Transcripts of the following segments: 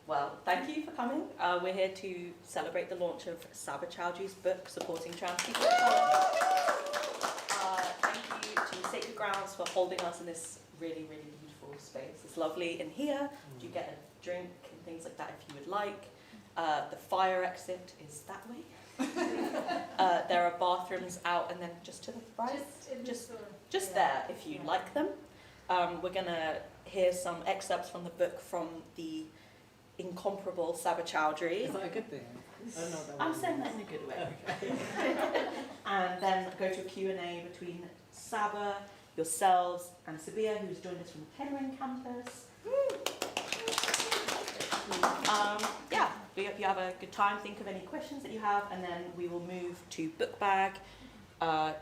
Well, thank you for coming. We're here to celebrate the launch of Sabah Choudrey's book, Supporting Trans People. Thank you to Sacred Grounds for holding us in this really, really beautiful space. It's lovely in here. You get a drink and things like that if you would like. The fire exit is that way. There are bathrooms out and then just to the right, just there if you'd like them. We're going to hear some excerpts from the book from the incomparable Sabah Choudrey. Is that a good thing? I don't know what that I'm saying that in a good way. Okay. And then go to a Q&A between Sabah, yourselves, and Sabia, who's joined us from the Penryn campus. Yeah, we hope you have a good time. Think of any questions that you have, and then we will move to BookBag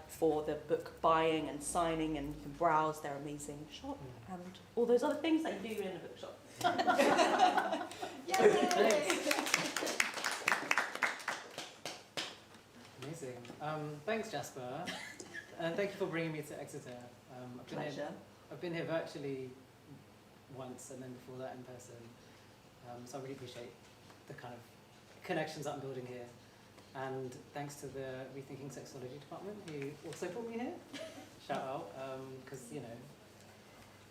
for the book buying and signing, and you can browse their amazing shop and all those other things that you do in a bookshop. Amazing. Thanks, Jasper, and thank you for bringing me to Exeter. I've been here virtually once, and then before that in person. So I really appreciate the kind of connections that I'm building here. And thanks to the Rethinking Sexology department, who also brought me here. Shout out, because, you know,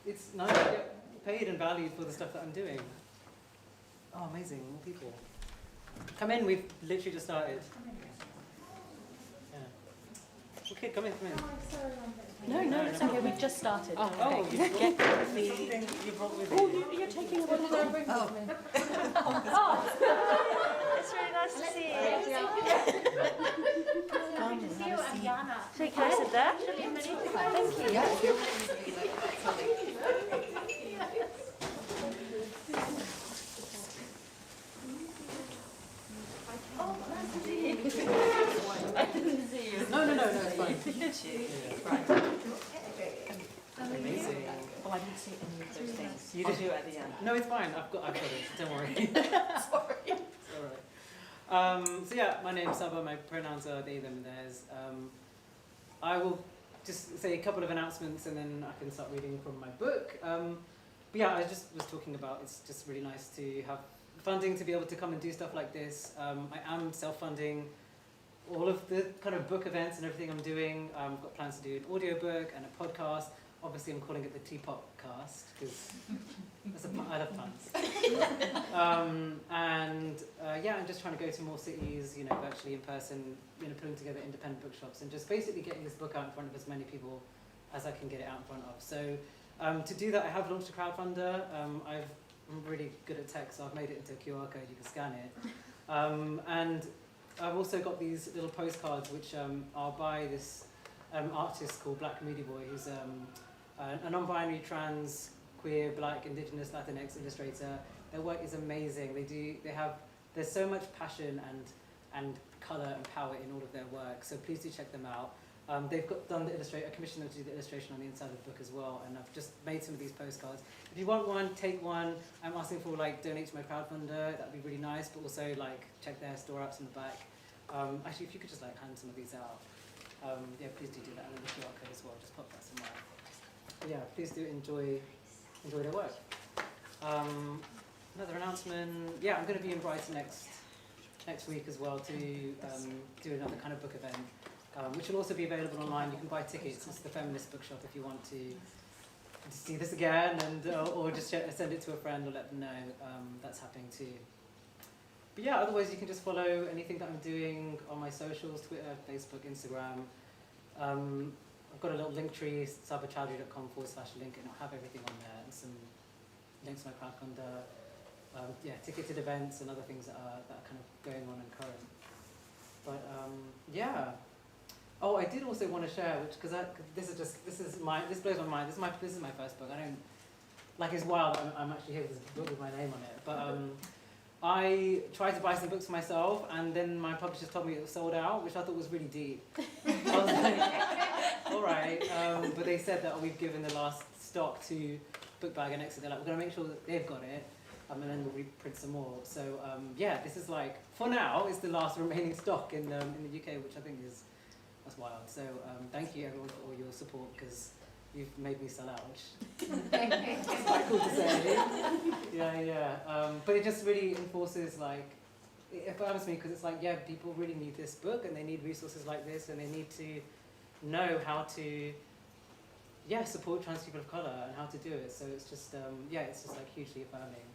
it's nice to get paid and valued for the stuff that I'm doing. Oh, amazing, more people. Come in, we've literally just started. Yeah. Okay, come in. No, it's okay, we've just started. Oh, okay. Get something you brought with you. Oh, you're taking a photo. It's really nice to see you. Come, have a seat. Shake hands at that. Thank you. I didn't see you. No, it's fine. Right. Amazing. Oh, I didn't see any of those things. You I'll did do it at the end. No, it's fine. I've got it. Don't worry. Sorry. It's all right. So yeah, my name's Sabah. My pronouns are they, them, theirs. I will just say a couple of announcements, and then I can start reading from my book. But yeah, I just was talking about it's just really nice to have funding to be able to come and do stuff like this. I am self-funding all of the kind of book events and everything I'm doing. I've got plans to do an audiobook and a podcast. Obviously, I'm calling it the Teapot Cast because I love puns. Yeah, I'm just trying to go to more cities, you know, virtually in person, you know, putting together independent bookshops and just basically getting this book out in front of as many people as I can get it out in front of. So to do that, I have launched a crowdfunder. I'm really good at tech, so I've made it into a QR code. You can scan it, and I've also got these little postcards which are by this artist called Black Moody Boy, who's a non-binary, trans, queer, black, indigenous, Latinx illustrator. Their work is amazing. There's so much passion and colour and power in all of their work. So please do check them out. They've done the I commissioned them to do the illustration on the inside of the book as well, and I've just made some of these postcards. If you want one, take one. I'm asking for donate to my crowdfunder. That'd be really nice. But also check their store ups in the back. Actually, if you could just hand some of these out. Yeah, please do that, and then the QR code as well. Just pop that somewhere. But yeah, please do enjoy their work. Another announcement. Yeah, I'm going to be in Brighton next week as well to do another kind of book event, which will also be available online. You can buy tickets. It's the Feminist Bookshop if you want to see this again, and or just send it to a friend or let them know that's happening too. But yeah, otherwise you can just follow anything that I'm doing on my socials, Twitter, Facebook, Instagram. I've got a little link tree, sabahchoudrey.com/link, and I'll have everything on there, and some links to my crowdfunder, ticketed events and other things that are kind of going on and current. But yeah. Oh, I did also want to share, because this blows my mind. This is my first book. I don't it's wild. I'm actually here with this book with my name on it, but. I tried to buy some books for myself, and then my publishers told me it was sold out, which I thought was really deep. I was like, all right. But they said that we've given the last stock to BookBag and Exeter. We're going to make sure that they've got it, and then we'll reprint some more. So yeah, this is for now, it's the last remaining stock in the UK, which I think that's wild. So thank you everyone for all your support, because you've made me sell out, which is quite cool to say. But it just really enforces, like, it affirms me, because it's like, yeah, people really need this book, and they need resources like this, and they need to know how to, support trans people of colour and how to do it. So it's just, it's just like hugely affirming.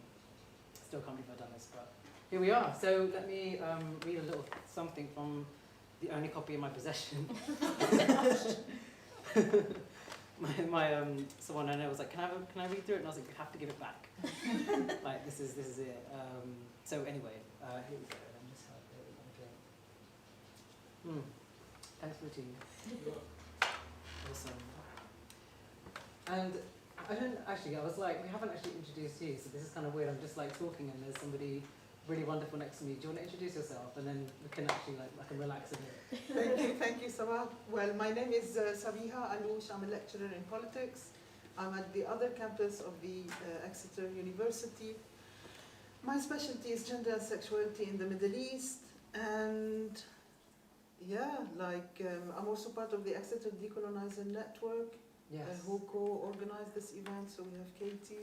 Still can't believe I've done this, but here we are. So let me read a little something from the only copy in my possession. Someone I know was like, can I read through it? And I was like, you have to give it back. Like, this is it. So anyway, here we go. Let me just have it. Okay. Thanks for the tea. Awesome. And I was like, we haven't actually introduced you, so this is kind of weird. I'm just like talking and there's somebody really wonderful next to me. Do you want to introduce yourself? And then we can actually, like, I can relax a bit. Thank you, Sabah. Well, my name is Sabiha Aloush. I'm a lecturer in politics. I'm at the other campus of the Exeter University. My specialty is gender and sexuality in the Middle East. And I'm also part of the Exeter Decolonising Network, who co-organized this event. So we have Katie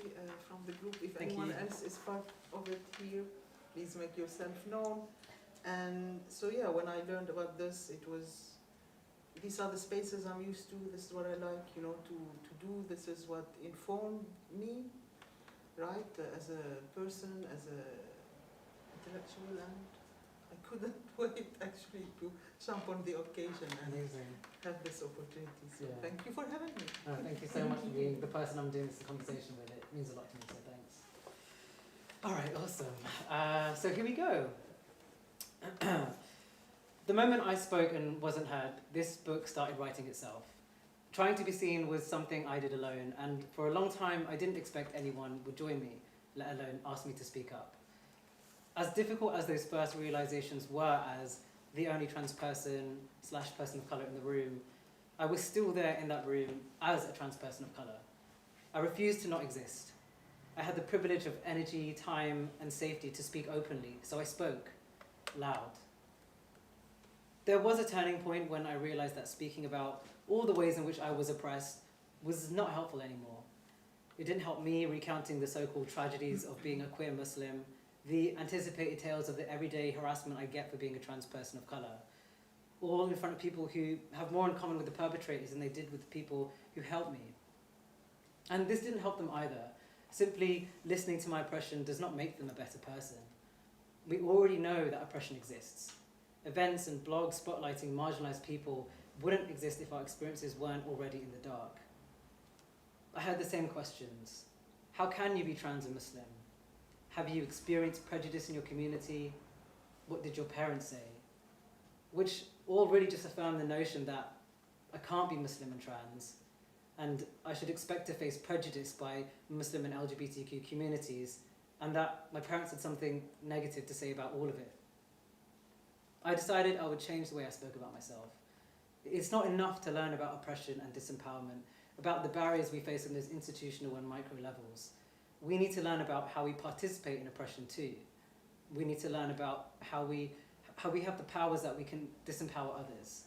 from the group. If anyone else is part of it here, please make yourself known. And so when I learned about this, these are the spaces I'm used to. This is what I like, to do. This is what informed me, right, as a person, as a intellectual, and I couldn't wait actually to jump on the occasion and have this opportunity. So thank you for having me. Thank you so much for being the person I'm doing this conversation with. It means a lot to me, so thanks. All right, awesome. So here we go. The moment I spoke and wasn't heard, this book started writing itself. Trying to be seen was something I did alone, and for a long time I didn't expect anyone would join me, let alone ask me to speak up. As difficult as those first realizations were as the only trans person / person of colour in the room, I was still there in that room as a trans person of colour. I refused to not exist. I had the privilege of energy, time, and safety to speak openly, so I spoke loud. There was a turning point when I realized that speaking about all the ways in which I was oppressed was not helpful anymore. It didn't help me recounting the so-called tragedies of being a queer Muslim, the anticipated tales of the everyday harassment I get for being a trans person of colour, all in front of people who have more in common with the perpetrators than they did with the people who helped me. And this didn't help them either. Simply listening to my oppression does not make them a better person. We already know that oppression exists. Events and blogs spotlighting marginalised people wouldn't exist if our experiences weren't already in the dark. I had the same questions. How can you be trans and Muslim? Have you experienced prejudice in your community? What did your parents say? Which all really just affirm the notion that I can't be Muslim and trans, and I should expect to face prejudice by Muslim and LGBTQ communities, and that my parents had something negative to say about all of it. I decided I would change the way I spoke about myself. It's not enough to learn about oppression and disempowerment, about the barriers we face on those institutional and micro levels. We need to learn about how we participate in oppression too. We need to learn about how we have the powers that we can disempower others.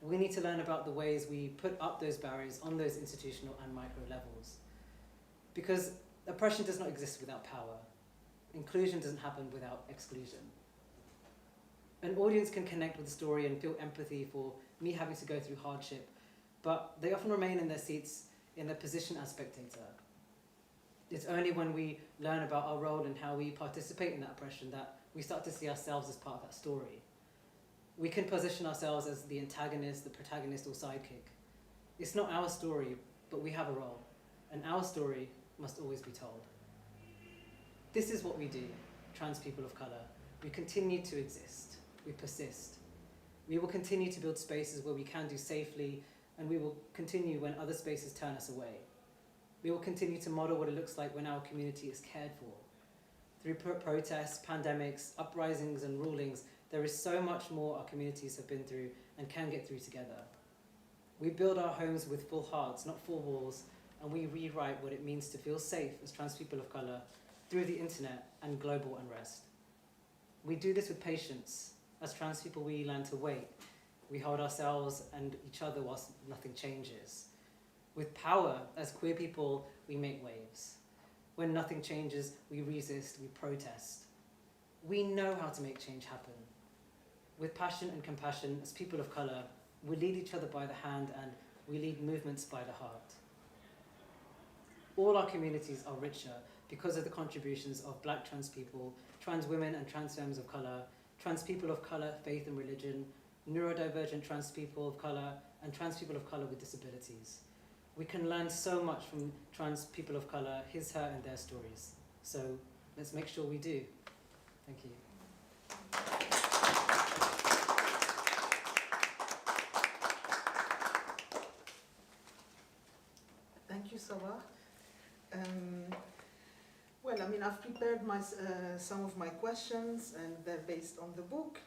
We need to learn about the ways we put up those barriers on those institutional and micro levels. Because oppression does not exist without power. Inclusion doesn't happen without exclusion. An audience can connect with the story and feel empathy for me having to go through hardship, but they often remain in their seats in their position as spectator. It's only when we learn about our role and how we participate in that oppression that we start to see ourselves as part of that story. We can position ourselves as the antagonist, the protagonist, or sidekick. It's not our story, but we have a role, and our story must always be told. This is what we do, trans people of colour. We continue to exist. We persist. We will continue to build spaces where we can do safely, and we will continue when other spaces turn us away. We will continue to model what it looks like when our community is cared for. Through protests, pandemics, uprisings, and rulings, there is so much more our communities have been through and can get through together. We build our homes with full hearts, not full walls, and we rewrite what it means to feel safe as trans people of colour through the internet and global unrest. We do this with patience. As trans people, we learn to wait. We hold ourselves and each other whilst nothing changes. With power, as queer people, we make waves. When nothing changes, we resist, we protest. We know how to make change happen. With passion and compassion, as people of colour, we lead each other by the hand and we lead movements by the heart. All our communities are richer because of the contributions of black trans people, trans women and trans femmes of colour, trans people of colour, faith and religion, neurodivergent trans people of colour, and trans people of colour with disabilities. We can learn so much from trans people of colour, his, her, and their stories. So let's make sure we do. Thank you. Thank you, Sabah. Well, I mean, I've prepared some of my questions, and they're based on the book.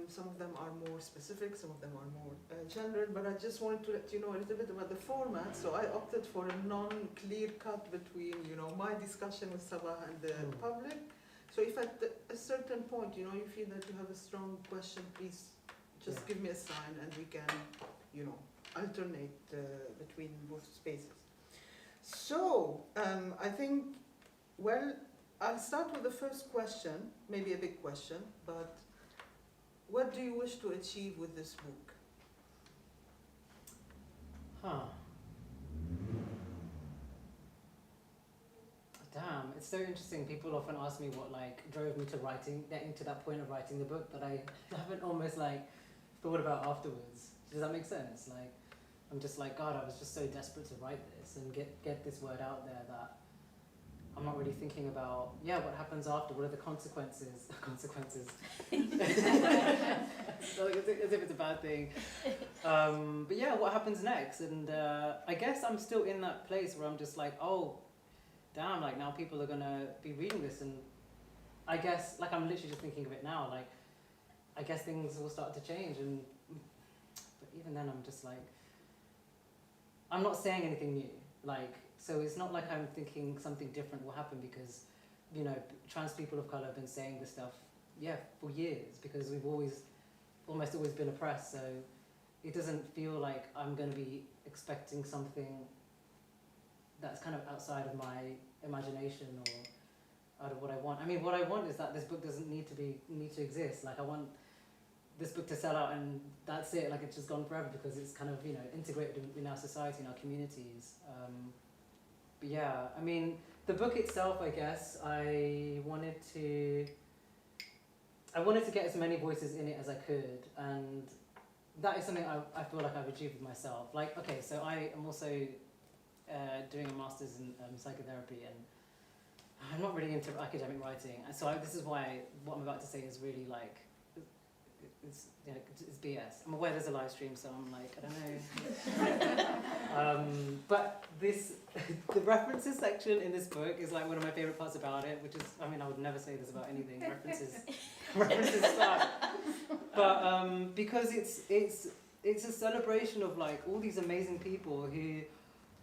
Some of them are more specific, some of them are more general, but I just wanted to let you know a little bit about the format. So I opted for a non-clear cut between, my discussion with Sabah and the public. So if at a certain point, you feel that you have a strong question, please just give me a sign and we can, alternate between both spaces. So I think, well, I'll start with the first question, maybe a big question, but what do you wish to achieve with this book? Damn, it's so interesting. People often ask me what drove me to getting to that point of writing the book that I haven't almost thought about afterwards. Does that make sense? I'm just God, I was just so desperate to write this and get this word out there that I'm not really thinking about, what happens after, what are the consequences? So as if it's a bad thing. But what happens next? And I guess I'm still in that place where I'm just oh, damn, now people are gonna be reading this, and I guess, I'm literally just thinking of it now, I guess things will start to change, but even then I'm just I'm not saying anything new, so it's not I'm thinking something different will happen because, trans people of colour have been saying this stuff, for years, because we've almost always been oppressed, so it doesn't feel like I'm going to be expecting something that's kind of outside of my imagination or out of what I want. I mean, what I want is that this book doesn't need to exist. I want this book to sell out and that's it, it's just gone forever because it's kind of, integrated in our society, in our communities. But I mean, the book itself, I guess, I wanted to get as many voices in it as I could, and that is something I feel like I've achieved with myself. Okay, so I am also doing a master's in psychotherapy, and I'm not really into academic writing, and so this is why what I'm about to say is really it's BS. I'm aware there's a live stream, so I'm I don't know. But the references section in this book is one of my favorite parts about it, which is, I mean, I would never say this about anything. References start. But because it's a celebration of all these amazing people who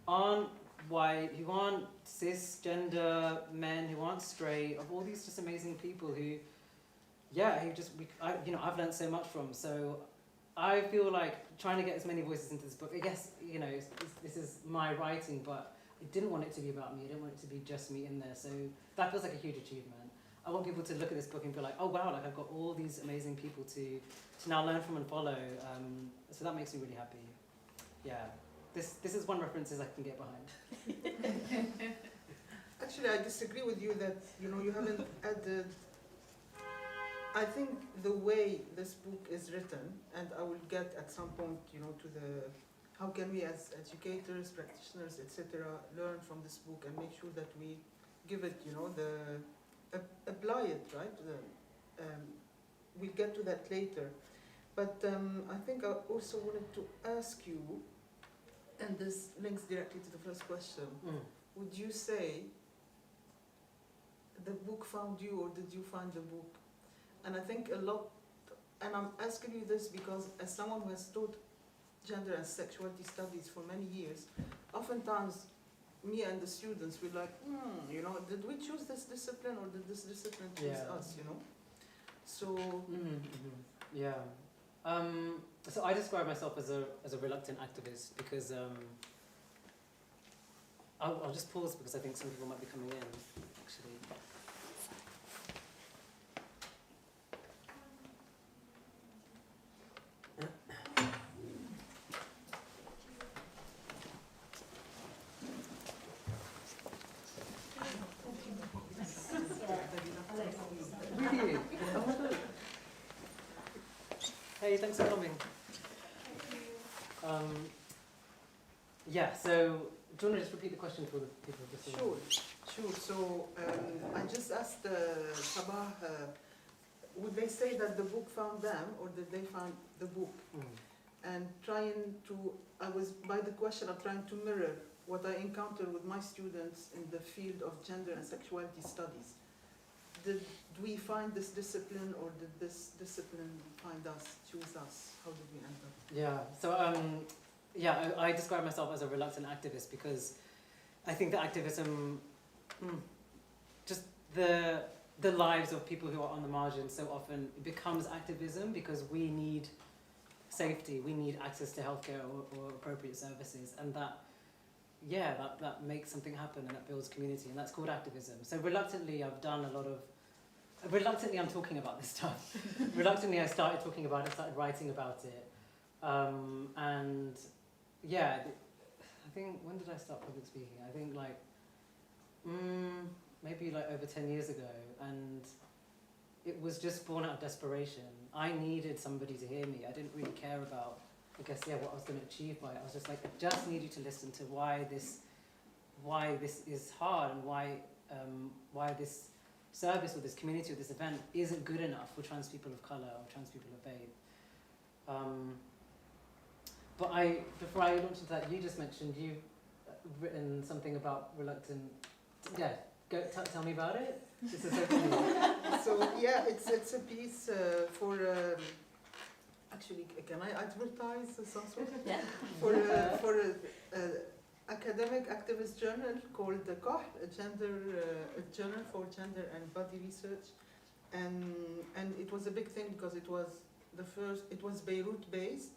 aren't white, who aren't cisgender men, who aren't straight, of all these just amazing people who I've learned so much from. So I feel trying to get as many voices into this book, I guess, this is my writing, but I didn't want it to be about me. I didn't want it to be just me in there. So that feels like a huge achievement. I want people to look at this book and be oh wow, I've got all these amazing people to now learn from and follow. So that makes me really happy. This is one references I can get behind. Actually, I disagree with you that, you haven't added. I think the way this book is written, and I will get at some point, to how can we as educators, practitioners, etc., learn from this book and make sure that we give it, apply it, right? We'll get to that later. But I think I also wanted to ask you, and this links directly to the first question, would you say the book found you, or did you find the book? And I think a lot, and I'm asking you this because as someone who has taught gender and sexuality studies for many years, oftentimes me and the students were did we choose this discipline or did this discipline choose us, So... So I describe myself as a reluctant activist because I'll just pause because I think some people might be coming in, actually. Really? Hey, thanks for coming. Yeah, so do you want to just repeat the question for the people who just Sure. So I just asked Sabah, would they say that the book found them, or did they find the book? And I was, by the question, I'm trying to mirror what I encountered with my students in the field of gender and sexuality studies. Did we find this discipline, or did this discipline find us, choose us? How did we end up? Yeah, so I describe myself as a reluctant activist because I think that activism, just the lives of people who are on the margins so often becomes activism because we need safety, we need access to healthcare or appropriate services, and that makes something happen and that builds community, and that's called activism. So reluctantly I'm talking about this stuff. Reluctantly I started talking about it, started writing about it. And yeah, I think, when did I start public speaking? I think like, maybe like over 10 years ago, and it was just born out of desperation. I needed somebody to hear me. I didn't really care about, I guess, what I was going to achieve by it. I was just like, I just need you to listen to why this is hard, and why this service or this community or this event isn't good enough for trans people of colour or trans people of faith. But before I launch into that, you just mentioned you've written something about reluctant. Yeah, tell me about it. This is so cool. So yeah, it's a piece for. Actually, can I advertise some sort? Yeah. For academic activist journal called the KOH, a journal for gender and body research, and it was a big thing because it was the first. It was Beirut based.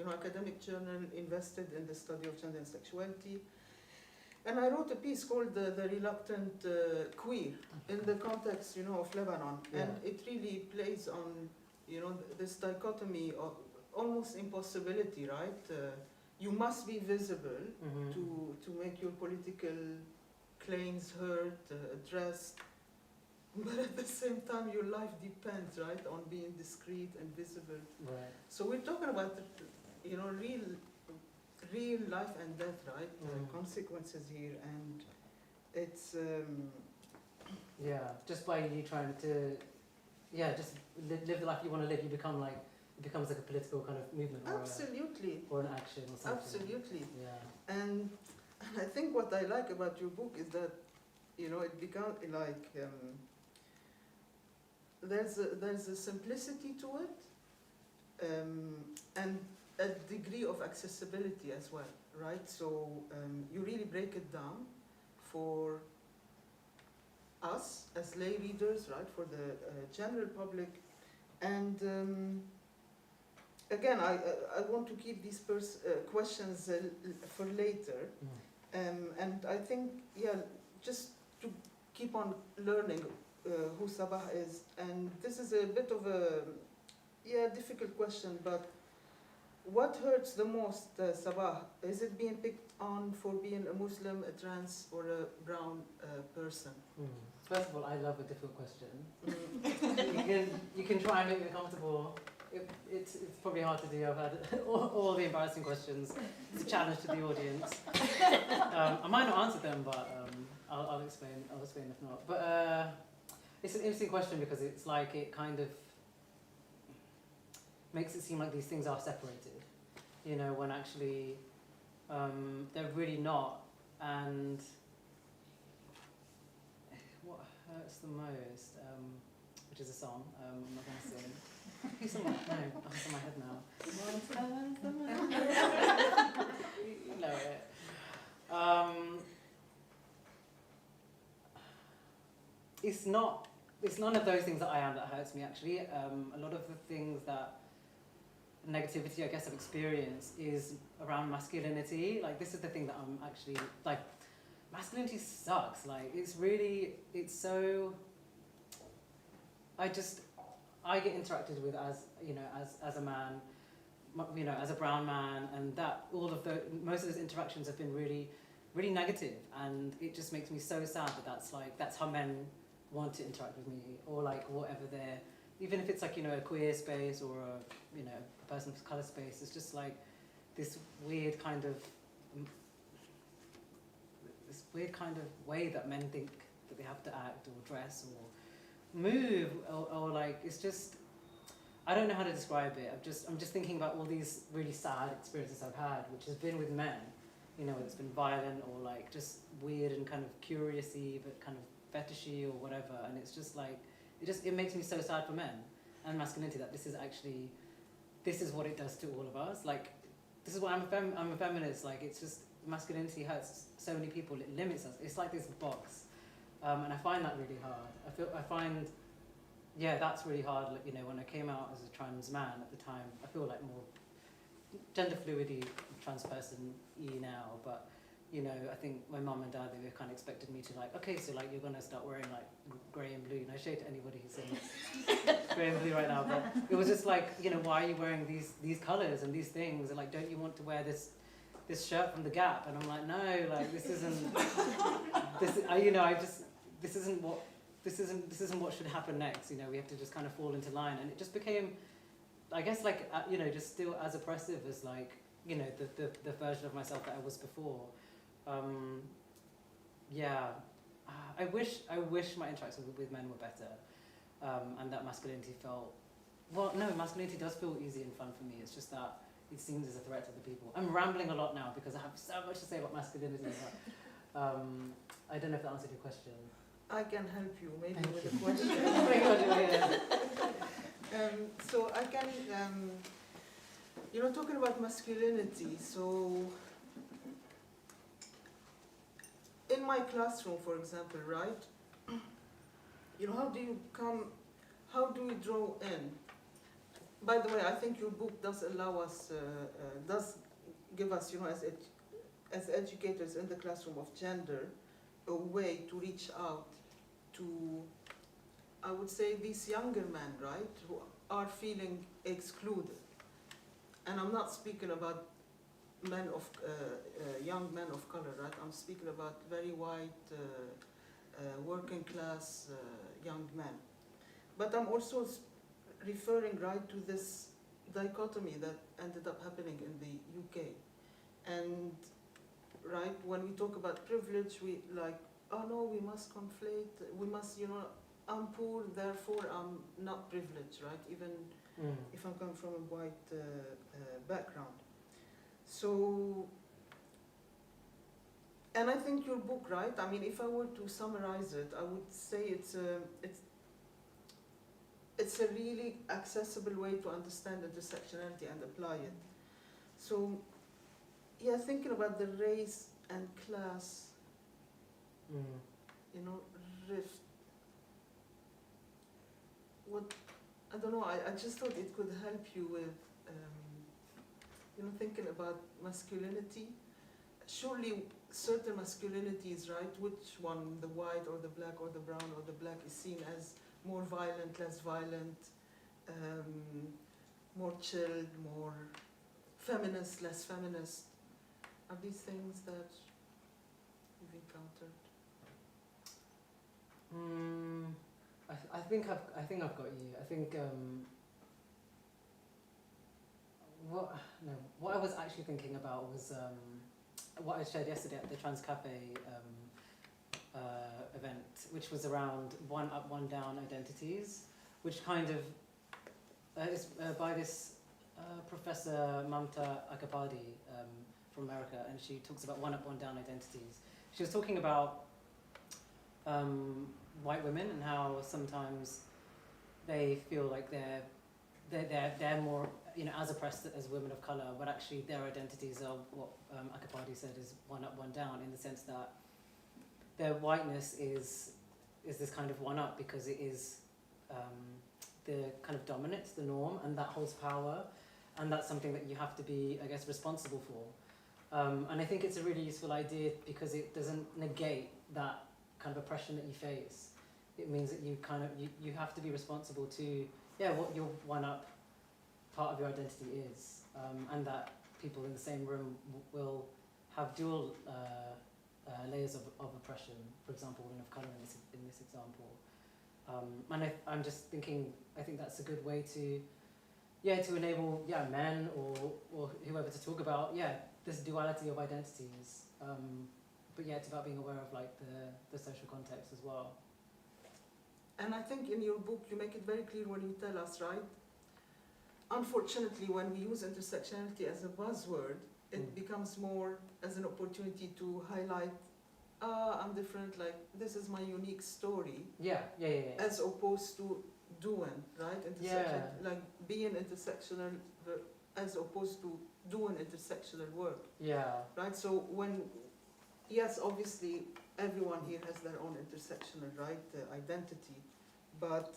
Academic journal invested in the study of gender and sexuality. And I wrote a piece called The Reluctant Queer in the context, of Lebanon. Yeah. And it really plays on, this dichotomy of almost impossibility, right? You must be visible to make your political claims heard, addressed. But at the same time, your life depends, right, on being discreet and visible. Right. So we're talking about, real life and death, right? Consequences here, and it's. Just by you trying to, just live the life you want to live, it becomes like a political kind of movement. Absolutely. Or an action or something. Absolutely. Yeah. And I think what I like about your book is that, it becomes like. There's a simplicity to it, and a degree of accessibility as well, right? So you really break it down for us as lay readers, right? For the general public, and again, I want to keep these questions for later, and I think just to keep on learning. Who Sabah is, and this is a bit of a difficult question, but what hurts the most, Sabah? Is it being picked on for being a Muslim, a trans, or a brown person? First of all, I love a difficult question. You can try and make me comfortable. It's probably hard to do. I've had all the embarrassing questions. It's a challenge to the audience. I might not answer them, but I'll explain. I'll explain if not. But it's an interesting question because it's like it kind of makes it seem like these things are separated, when actually they're really not. And what hurts the most, which is a song, I'm not going to sing. It's on my head now. You know it. It's none of those things that I am that hurts me, actually. A lot of the things that negativity, I guess, I've experienced is around masculinity. Like, this is the thing that I'm actually, like, masculinity sucks. Like, it's so, I get interacted with as, you know, as a man, you know, as a brown man, and that most of those interactions have been really, really negative, and it just makes me so sad that's how men want to interact with me, or like whatever they're, even if it's like, you know, a queer space or a, you know, a person of colour space, it's just like this weird kind of way that men think that they have to act or dress or move, or like, it's just, I don't know how to describe it. I'm just thinking about all these really sad experiences I've had, which has been with men, you know, it's been violent or like just weird and kind of curious-y, but kind of fetishy or whatever, and it's just like, it makes me so sad for men and masculinity that this is what it does to all of us. Like, this is why I'm a feminist. Like, it's just, masculinity hurts so many people, it limits us. It's like this box, and I find that really hard. I find that's really hard. Like, you know, when I came out as a trans man at the time, I feel like more gender fluidity, trans person-y now, but you know, I think my mum and dad, they were kind of expected me to like, okay, so like you're gonna start wearing like grey and blue. And I shade to anybody who's saying grey and blue right now, but it was just like, you know, why are you wearing these colours and these things? And like, don't you want to wear this shirt from the Gap? And I'm like, no, like this isn't what should happen next. You know, we have to just kind of fall into line, and it just became, I guess, like you know, just still as oppressive as like, you know, the version of myself that I was before. I wish my interactions with men were better, and that masculinity felt, well, no, masculinity does feel easy and fun for me. It's just that it seems as a threat to the people. I'm rambling a lot now because I have so much to say about masculinity. But, I don't know if that answered your question. I can help you maybe with a question. So I can, you know, talking about masculinity, so in my classroom, for example, right, you know, how do we draw in? By the way, I think your book does allow us, does give us, you know, as educators in the classroom of gender, a way to reach out to, I would say, these younger men, right, who are feeling excluded. And I'm not speaking about men of young men of color, right? I'm speaking about very white, working class young men. But I'm also referring, right, to this dichotomy that ended up happening in the UK. And right, when we talk about privilege, we like, oh no, we must conflate, we must, you know, I'm poor, therefore I'm not privileged, right? Even if I'm coming from a white background. So, and I think your book, right? I mean, if I were to summarize it, I would say it's a really accessible way to understand intersectionality and apply it. So, yeah, thinking about the race and class, you know, rift. I don't know, I just thought it could help you with, you know, thinking about masculinity. Surely certain masculinities, right, which one, the white or the black or the brown or the black, is seen as more violent, less violent, more chilled, more feminist, less feminist. Are these things that you've encountered? I think I've got you. I think what I was actually thinking about was what I shared yesterday at the Trans Cafe event, which was around one up, one down identities, which kind of is by this Professor Mamta Akabadi from America, and she talks about one up, one down identities. She was talking about white women and how sometimes they feel like they're more, you know, as oppressed as women of colour, but actually their identities are what Akabadi said is one up, one down, in the sense that their whiteness is this kind of one up because it is the kind of dominance, the norm, and that holds power, and that's something that you have to be, I guess, responsible for. And I think it's a really useful idea because it doesn't negate that kind of oppression that you face. It means that you kind of, you have to be responsible to, what your one-up part of your identity is, and that people in the same room will have dual layers of oppression, for example, women of colour in this example. And I'm just thinking, I think that's a good way to enable men or whoever to talk about this duality of identities. But it's about being aware of like the social context as well. And I think in your book you make it very clear when you tell us, right? Unfortunately, when we use intersectionality as a buzzword, it becomes more as an opportunity to highlight, I'm different, like this is my unique story. As opposed to doing, right? Like being intersectional as opposed to doing intersectional work. Right? So when, yes, obviously everyone here has their own intersectional, right, identity, but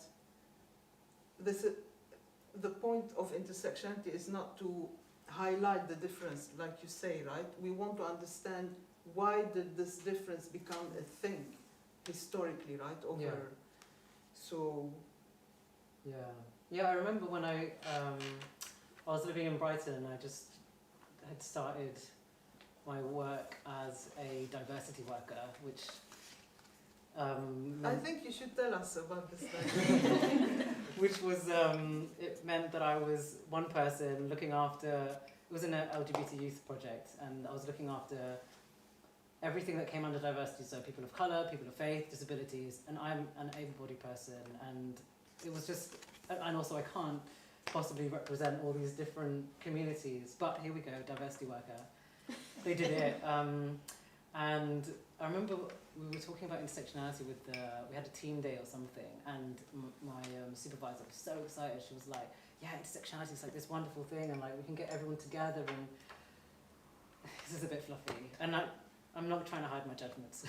the point of intersectionality is not to highlight the difference, like you say, right? We want to understand why did this difference become a thing historically, right? So. I remember when I was living in Brighton, I just had started my work as a diversity worker, which I think you should tell us about this. Which was, it meant that I was one person looking after, it was an LGBT youth project, and I was looking after everything that came under diversity, so people of colour, people of faith, disabilities, and I'm an able-bodied person, and it was just, and also I can't possibly represent all these different communities, but here we go, diversity worker. They did it, and I remember we were talking about intersectionality with we had a team day or something, and my supervisor was so excited. She was like, intersectionality is like this wonderful thing, and like we can get everyone together, and this is a bit fluffy, and I'm not trying to hide my judgments.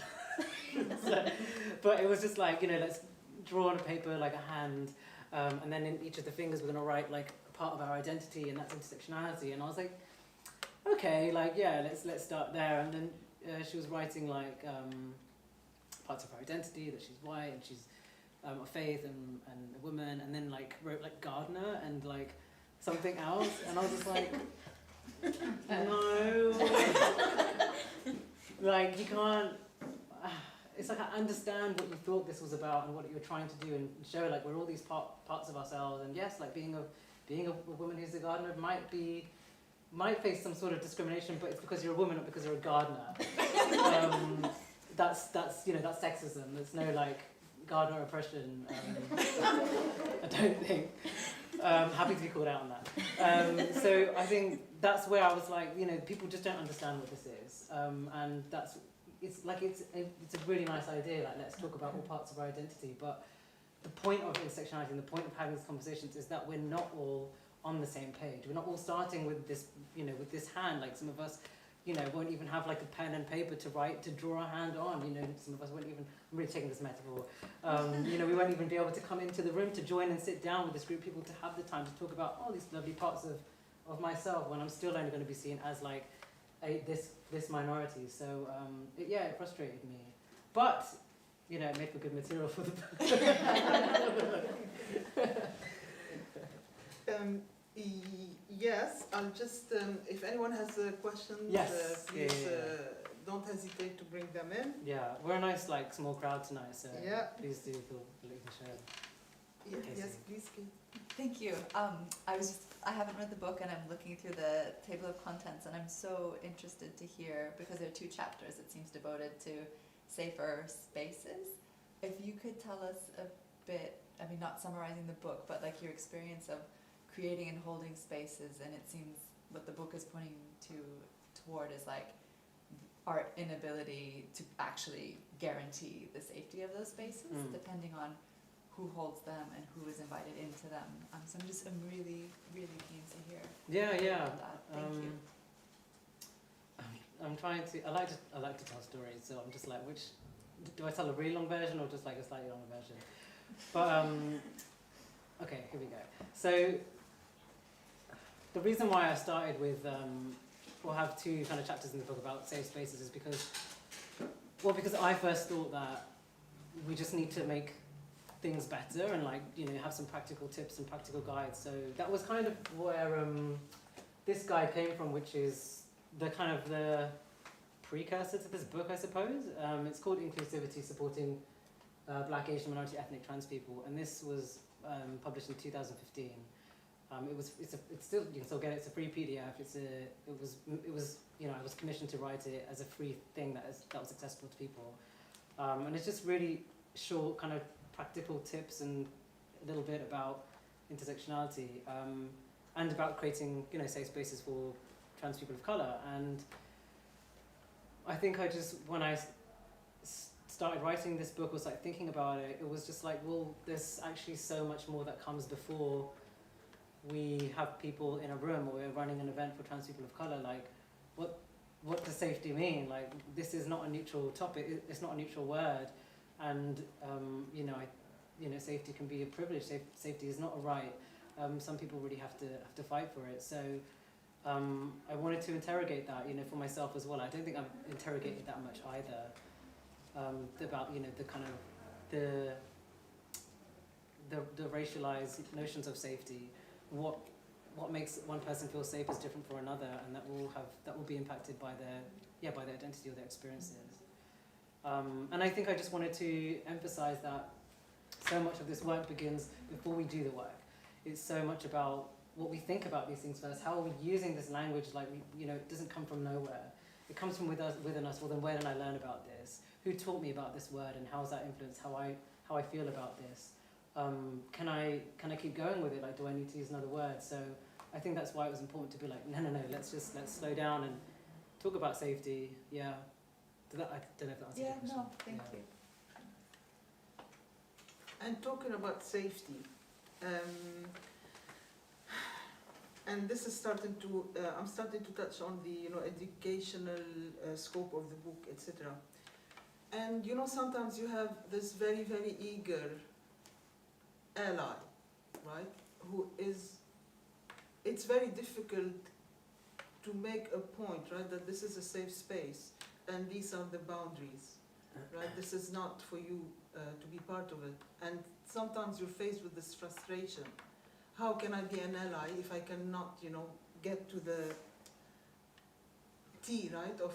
But it was just like, let's draw on a paper like a hand, and then in each of the fingers we're going to write like a part of our identity, and that's intersectionality. And I was like, okay, like let's start there. And then she was writing like parts of her identity, that she's white and she's of faith and a woman, and then like wrote like gardener and like something else, and I was just like, no, like you can't. It's like I understand what you thought this was about and what you're trying to do, and show like we're all these parts of ourselves, and yes, like being a woman who's a gardener might face some sort of discrimination, but it's because you're a woman, not because you're a gardener. That's sexism. There's no like gardener oppression. I don't think. Happy to be called out on that. So I think that's where I was like, people just don't understand what this is, and it's a really nice idea. Like, let's talk about all parts of our identity, but the point of intersectionality and the point of having these conversations is that we're not all on the same page. We're not all starting with this, with this hand. Like some of us, won't even have like a pen and paper to draw a hand on. Some of us won't even. I'm really taking this metaphor. We won't even be able to come into the room to join and sit down with this group of people to have the time to talk about all these lovely parts of myself, when I'm still only going to be seen as like this minority. So it frustrated me, but it made for good material for the book. Yes, I'll just, if anyone has questions, yes. please don't hesitate to bring them in. Yeah, we're a nice like small crowd tonight, so please do feel free to share. Yes, please, Kate. Thank you. I haven't read the book, and I'm looking through the table of contents, and I'm so interested to hear, because there are 2 chapters, it seems, devoted to safer spaces. If you could tell us a bit, not summarizing the book, but like your experience of creating and holding spaces, and it seems what the book is pointing toward is like our inability to actually guarantee the safety of those spaces, depending on who holds them and who is invited into them. So I'm really, really keen to hear about that. Thank you. I'm trying to. I like to tell stories, so I'm just like, which do I tell a really long version or just like a slightly longer version? But okay, here we go. So the reason why I started with we'll have two kind of chapters in the book about safe spaces is because I first thought that we just need to make things better and like, you know, have some practical tips and practical guides. So that was kind of where this guide came from, which is the kind of the precursor to this book, I suppose. It's called Inclusivity Supporting Black, Asian, Minority, Ethnic, Trans People, and this was published in 2015. It's still, you can still get it. It's a free PDF. It was you know, I was commissioned to write it as a free thing that was accessible to people, and it's just really short, kind of practical tips and a little bit about intersectionality and about creating, you know, safe spaces for trans people of color. And I think when I started writing this book, was like thinking about it, it was just like, well, there's actually so much more that comes before we have people in a room or we're running an event for trans people of color. Like, what does safety mean? Like, this is not a neutral topic. It's not a neutral word. And you know, safety can be a privilege. Safety is not a right. Some people really have to fight for it. So I wanted to interrogate that, you know, for myself as well. I don't think I've interrogated that much either, about, you know, the kind of the racialized notions of safety. What makes one person feel safe is different for another, and that will be impacted by their identity or their experiences. And I think I just wanted to emphasize that so much of this work begins before we do the work. It's so much about what we think about these things first. How are we using this language? Like, you know, it doesn't come from nowhere. It comes from within us. Well, then where did I learn about this? Who taught me about this word, and how has that influenced how I feel about this? Can I keep going with it? Like, do I need to use another word? So I think that's why it was important to be like, no, let's slow down and talk about safety. Yeah. I don't know if that answers your question. No, thank you. And talking about safety, and this is starting to, I'm starting to touch on the, you know, educational scope of the book, etc. And, you know, sometimes you have this very, very eager ally, right, who is, it's very difficult to make a point, right, that this is a safe space and these are the boundaries, right, this is not for you to be part of it. And sometimes you're faced with this frustration. How can I be an ally if I cannot, you know, get to the T, right, of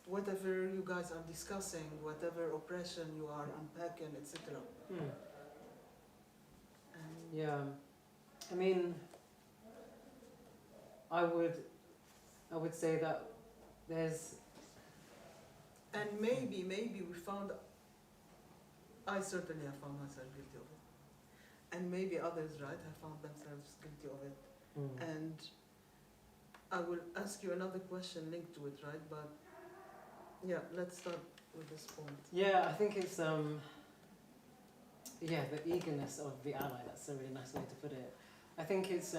whatever you guys are discussing, whatever oppression you are unpacking, etc. Yeah, I mean, I would say that there's, and maybe we found, I certainly have found myself guilty of it, and maybe others, right, have found themselves guilty of it. And I will ask you another question linked to it, right? But yeah, let's start with this point. Yeah, I think it's the eagerness of the ally. That's a really nice way to put it. I think it's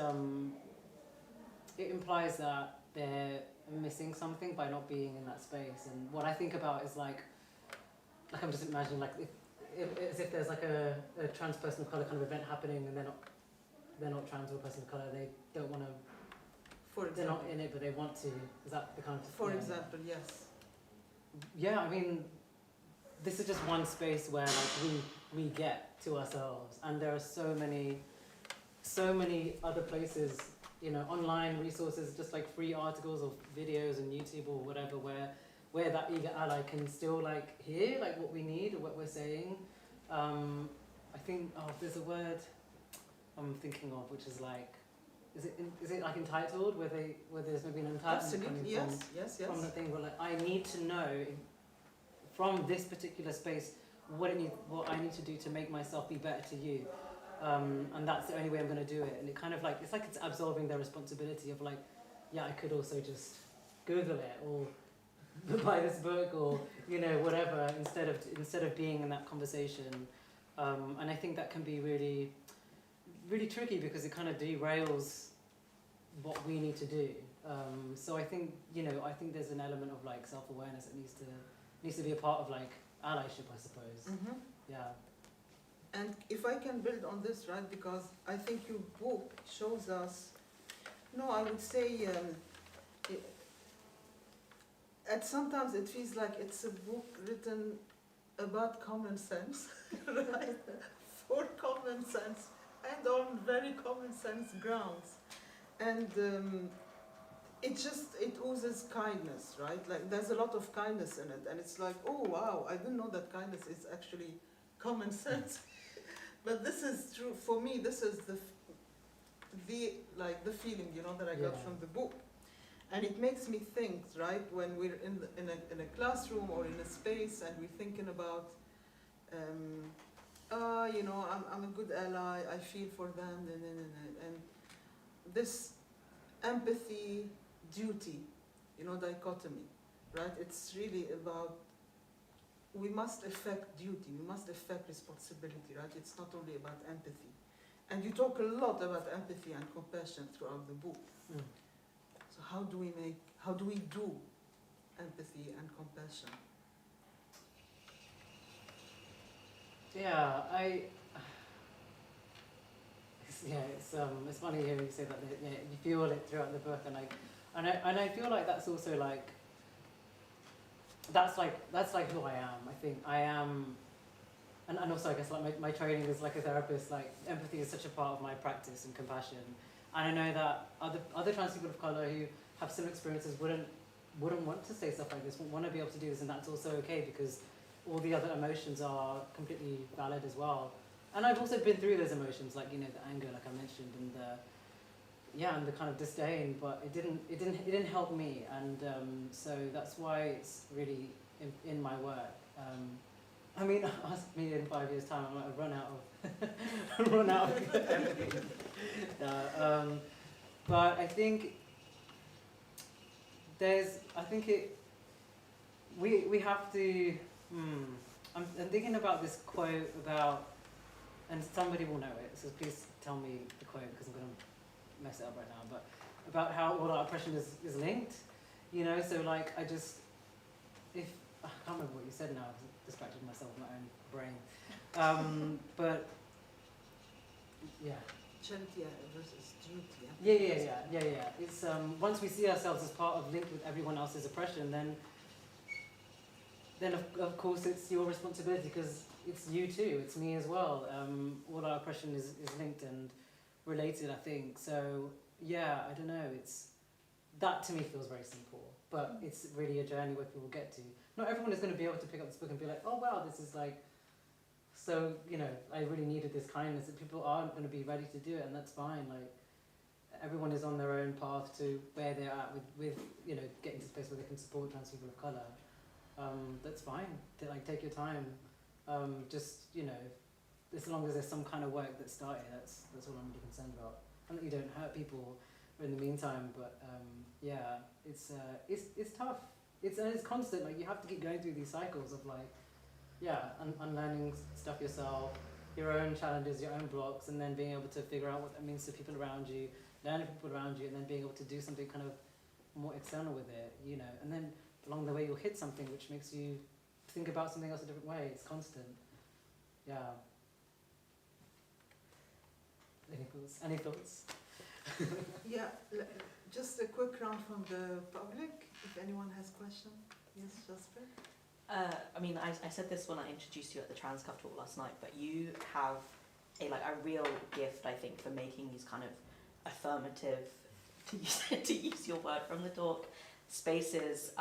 it implies that they're missing something by not being in that space. And what I think about is like I'm just imagining like as if there's like a trans person of colour kind of event happening, and they're not trans or a person of colour. They don't want to. For example, they're not in it, but they want to. Is that the kind of? For example, yes. Yeah, I mean, this is just one space where like we get to ourselves, and there are so many other places, you know, online resources, just like free articles or videos on YouTube or whatever, where that eager ally can still like hear like what we need or what we're saying. I think there's a word I'm thinking of, which is like, is it like entitled, where there's maybe an entitlement Absolutely, coming yes. from the thing where like I need to know from this particular space what I need to do to make myself be better to you, and that's the only way I'm going to do it. And it kind of like it's absolving their responsibility of like, yeah, I could also just Google it or buy this book or, you know, whatever, instead of being in that conversation. And I think that can be really, really tricky because it kind of derails what we need to do. So I think, you know, there's an element of like self-awareness that needs to be a part of like allyship, I suppose. Mm-hmm. Yeah. And if I can build on this, right, because I think your book shows us, no, I would say and sometimes it feels like it's a book written about common sense, right? For common sense and on very common sense grounds. And it oozes kindness, right? Like there's a lot of kindness in it, and it's like, oh wow, I didn't know that kindness is actually common sense. But this is true for me. This is the feeling, you know, that I got from the book, and it makes me think, right, when we're in a classroom or in a space and we're thinking about, you know, I'm a good ally. I feel for them, and this empathy, duty, you know, dichotomy, right? It's really about, we must affect duty, we must affect responsibility, right? It's not only about empathy. And you talk a lot about empathy and compassion throughout the book. So how do we do empathy and compassion? Yeah, it's funny hearing you say that. Yeah, you feel it throughout the book, and I feel like that's also like that's like who I am. I think I am, and also I guess like my training as like a therapist, like empathy is such a part of my practice and compassion. And I know that other trans people of color who have similar experiences wouldn't want to say stuff like this, wouldn't want to be able to do this, and that's also okay because all the other emotions are completely valid as well. And I've also been through those emotions, like, you know, the anger, like I mentioned, and the kind of disdain, but it didn't help me, and so that's why it's really in my work. I mean, ask me in 5 years' time, I might have run out of empathy. But I think we have to. I'm thinking about this quote about, and somebody will know it, so please tell me the quote because I'm going to mess it up right now, but about how all our oppression is linked, you know, so like I can't remember what you said now, I've distracted myself with my own brain, but yeah. Charity versus duty. Yeah. It's once we see ourselves as part of linked with everyone else's oppression, then of course it's your responsibility because it's you too, it's me as well. All our oppression is linked and related, I think. So yeah, I don't know. That to me feels very simple, but it's really a journey where people get to. Not everyone is going to be able to pick up this book and be like, oh wow, this is like. So, you know, I really needed this kindness, and people aren't going to be ready to do it, and that's fine. Like, everyone is on their own path to where they're at with you know, getting to a place where they can support trans people of colour. That's fine. Take your time. Just, you know, as long as there's some kind of work that started, that's all I'm really concerned about. And that you don't hurt people in the meantime, but yeah, it's tough. It's constant. Like, you have to keep going through these cycles of like, yeah, unlearning stuff yourself, your own challenges, your own blocks, and then being able to figure out what that means to people around you, learning from people around you, and then being able to do something kind of more external with it, you know. And then along the way you'll hit something which makes you think about something else a different way. It's constant. Yeah. Any thoughts? Yeah, just a quick round from the public, if anyone has questions. Yes, Jasper? I mean, I said this when I introduced you at the Trans Cup talk last night, but you have a real gift, I think, for making these kind of affirmative, to use your word from the talk, spaces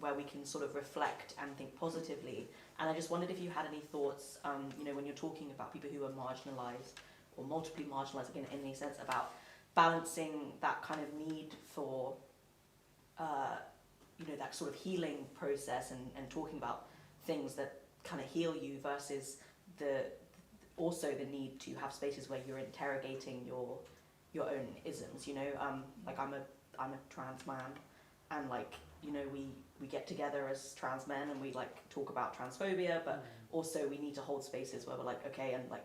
where we can sort of reflect and think positively. And I just wondered if you had any thoughts, you know, when you're talking about people who are marginalised or multiply marginalised, again, in any sense, about balancing that kind of need for you know, that sort of healing process and talking about things that kind of heal you versus also the need to have spaces where you're interrogating your own isms, you know. Like I'm a trans man, and like, you know, we get together as trans men and we like talk about transphobia, but also we need to hold spaces where we're like, okay, and like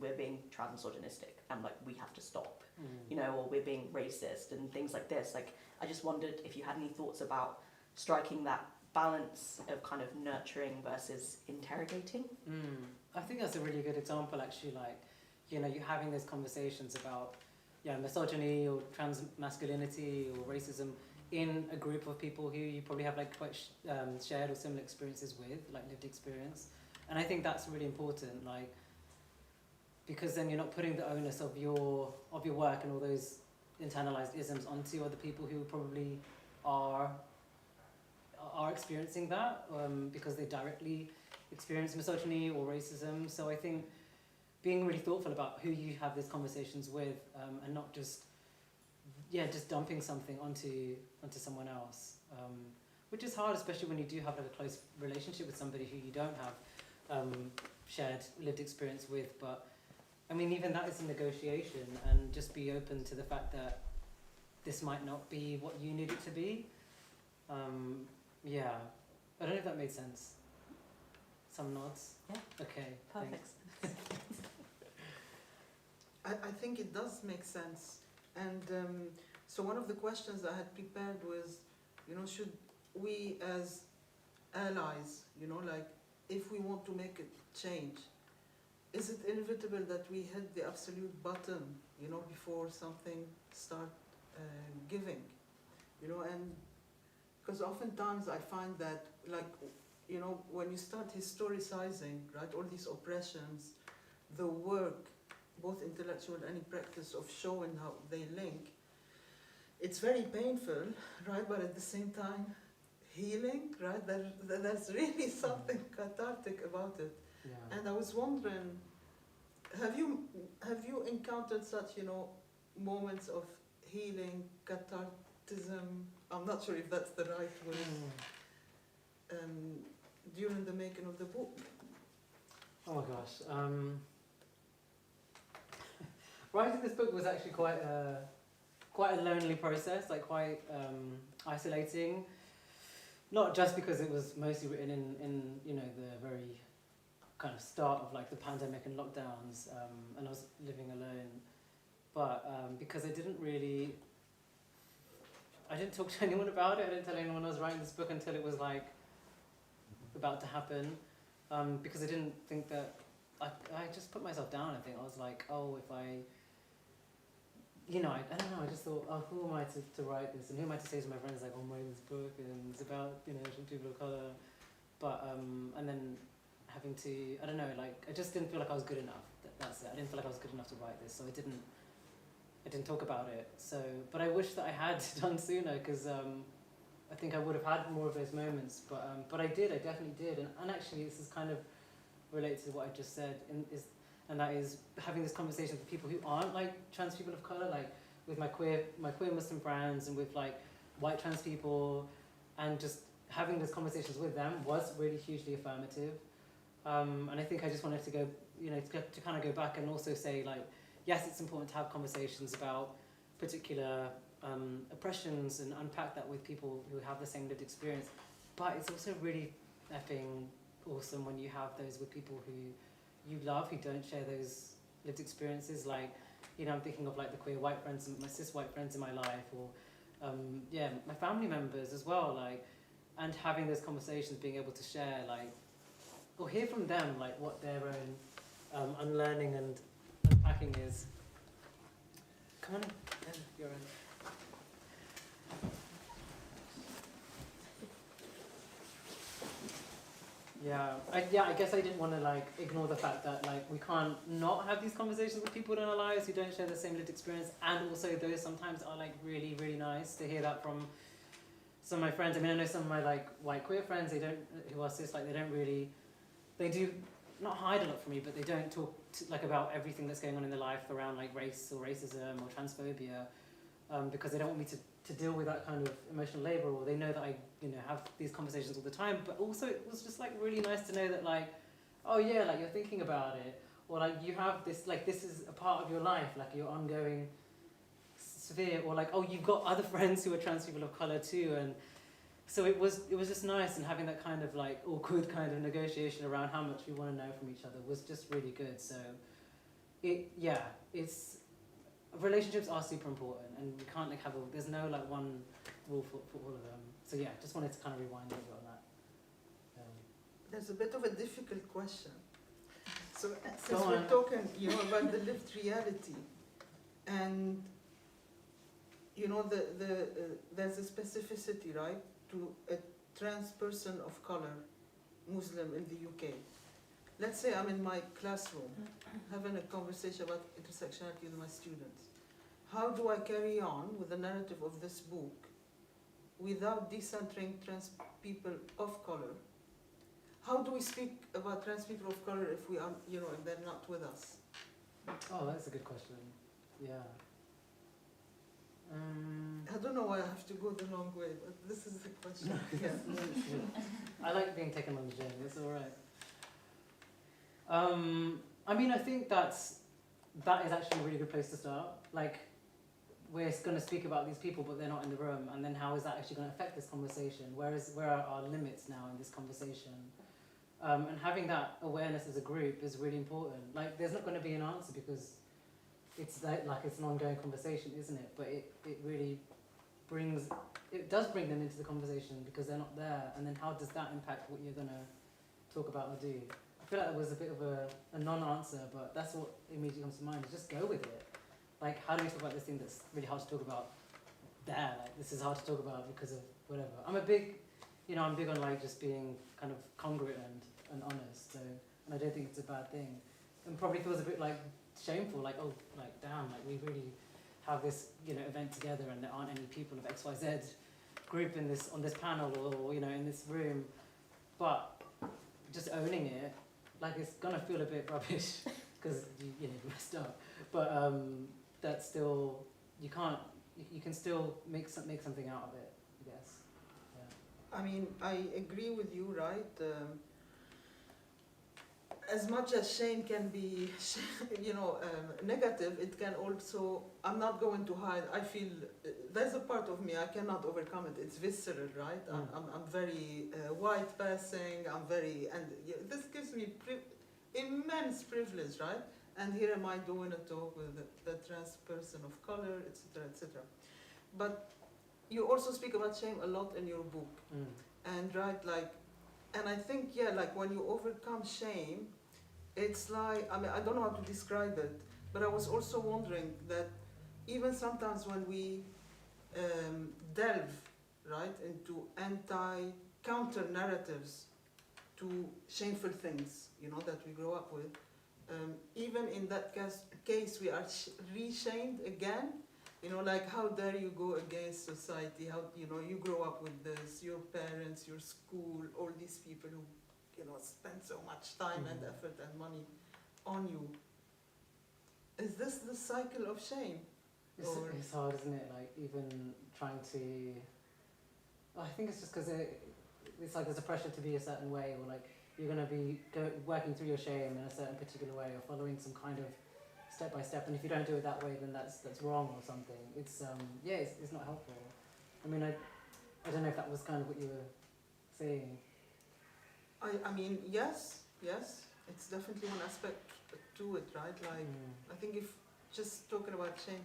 we're being transmisogynistic and like we have to stop, you know, or we're being racist and things like this. Like, I just wondered if you had any thoughts about striking that balance of kind of nurturing versus interrogating. I think that's a really good example, actually. Like, you know, you're having those conversations about, yeah, misogyny or trans masculinity or racism in a group of people who you probably have like quite shared or similar experiences with, like lived experience. And I think that's really important, like, because then you're not putting the onus of your work and all those internalized isms onto other people who probably are experiencing that because they directly experience misogyny or racism. So I think being really thoughtful about who you have these conversations with and not just dumping something onto someone else, which is hard, especially when you do have like a close relationship with somebody who you don't have shared lived experience with. But I mean, even that is a negotiation, and just be open to the fact that this might not be what you need it to be. Yeah, I don't know if that made sense. Some nods? Yeah. Okay. Perfect. I think it does make sense. And so one of the questions I had prepared was, should we as allies, like if we want to make a change, is it inevitable that we hit the absolute button, before something start giving, and because oftentimes I find that, like, when you start historicizing, right, all these oppressions, the work, both intellectual and any practice of showing how they link, it's very painful, right, but at the same time, healing, right, there's really something cathartic about it. Yeah. And I was wondering, have you encountered such, moments of healing, cathartism? I'm not sure if that's the right word. During the making of the book. Oh my gosh. Writing this book was actually quite a lonely process, like quite isolating. Not just because it was mostly written in the very kind of start of like the pandemic and lockdowns, and I was living alone, but because I didn't talk to anyone about it. I didn't tell anyone I was writing this book until it was like about to happen, because I didn't think that I just put myself down. I think I was like, oh, if I don't know, I just thought, oh, who am I to write this, and who am I to say to my friends, like, oh, I'm writing this book and it's about people of colour, but and then having to, I don't know, like, I just didn't feel like I was good enough. That's it. I didn't feel like I was good enough to write this, so I didn't talk about it. So, but I wish that I had done sooner, because I think I would have had more of those moments. But I did. I definitely did. And actually, this is kind of related to what I just said, and that is having this conversation with people who aren't like trans people of color, like with my queer Muslim friends, and with like white trans people, and just having those conversations with them was really hugely affirmative. And I think I just wanted to go, to kind of go back and also say, like, yes, it's important to have conversations about particular oppressions and unpack that with people who have the same lived experience. But it's also really effing awesome when you have those with people who you love, who don't share those lived experiences. Like, I'm thinking of like the queer white friends, my cis white friends in my life, or my family members as well. Like, and having those conversations, being able to share, like, or hear from them, like what their own unlearning and unpacking is. Come on in. Yeah, you're in. I guess I didn't want to like ignore the fact that like we can't not have these conversations with people in our lives who don't share the same lived experience, and also those sometimes are like really, really nice to hear that from some of my friends. I mean, I know some of my like white queer friends, who are cis, like they do not hide a lot from me, but they don't talk like about everything that's going on in their life around like race or racism or transphobia, because they don't want me to deal with that kind of emotional labor, or they know that I have these conversations all the time. But also it was just like really nice to know that like, oh yeah, like you're thinking about it, or like you have this, like this is a part of your life, like your ongoing sphere, or like, oh, you've got other friends who are trans people of color too. And so it was just nice, and having that kind of like awkward kind of negotiation around how much we want to know from each other was just really good. So relationships are super important, and we can't like there's no like one rule for all of them. So yeah, just wanted to kind of rewind a little bit on that. There's a bit of a difficult question. So since Go we're on. talking, about the lived reality, and you know, there's a specificity, right, to a trans person of color, Muslim in the UK. Let's say I'm in my classroom having a conversation about intersectionality with my students. How do I carry on with the narrative of this book without decentering trans people of color? How do we speak about trans people of color if we are, you know, if they're not with us? Oh, that's a good question. Yeah. I don't know why I have to go the long way, but this is the question. Yeah. I like being taken on the journey. It's all right. I mean, I think that is actually a really good place to start. Like, we're going to speak about these people, but they're not in the room, and then how is that actually going to affect this conversation? Where are our limits now in this conversation? And having that awareness as a group is really important. Like, there's not going to be an answer because it's like it's an ongoing conversation, isn't it? But it really does bring them into the conversation because they're not there. And then how does that impact what you're going to talk about or do? I feel like that was a bit of a non-answer, but that's what immediately comes to mind, is just go with it. Like, how do we talk about this thing that's really hard to talk about there? Like, this is hard to talk about because of whatever. I'm big on like just being kind of congruent and honest, so, and I don't think it's a bad thing. And probably feels a bit like shameful, like, oh, like, damn, like we really have this, you know, event together and there aren't any people of XYZ group on this panel or, you know, in this room. But just owning it, like, it's gonna feel a bit rubbish because you know, you messed up. But that's still, you can still make something out of it, I guess. Yeah. I mean, I agree with you, right? As much as shame can be, you know, negative, it can also, I'm not going to hide, I feel, there's a part of me, I cannot overcome it, it's visceral, right? I'm very white passing, and this gives me immense privilege, right? And here am I doing a talk with the trans person of color, etc., etc. But you also speak about shame a lot in your book. And right, like, and I think, yeah, like when you overcome shame, it's like, I mean, I don't know how to describe it, but I was also wondering that even sometimes when we delve, right, into counter narratives to shameful things, you know, that we grow up with, even in that case we are re-shamed again, you know, like, how dare you go against society, how, you know, you grow up with this, your parents, your school, all these people who, you know, spend so much time and effort and money on you. Is this the cycle of shame? It's hard, isn't it? Like, even trying to, I think it's just because it's like there's a pressure to be a certain way, or like you're going to be working through your shame in a certain particular way, or following some kind of step by step, and if you don't do it that way, then that's wrong or something. It's it's not helpful. I mean, I don't know if that was kind of what you were saying. I mean, yes, it's definitely one aspect to it, right? Like, I think if just talking about shame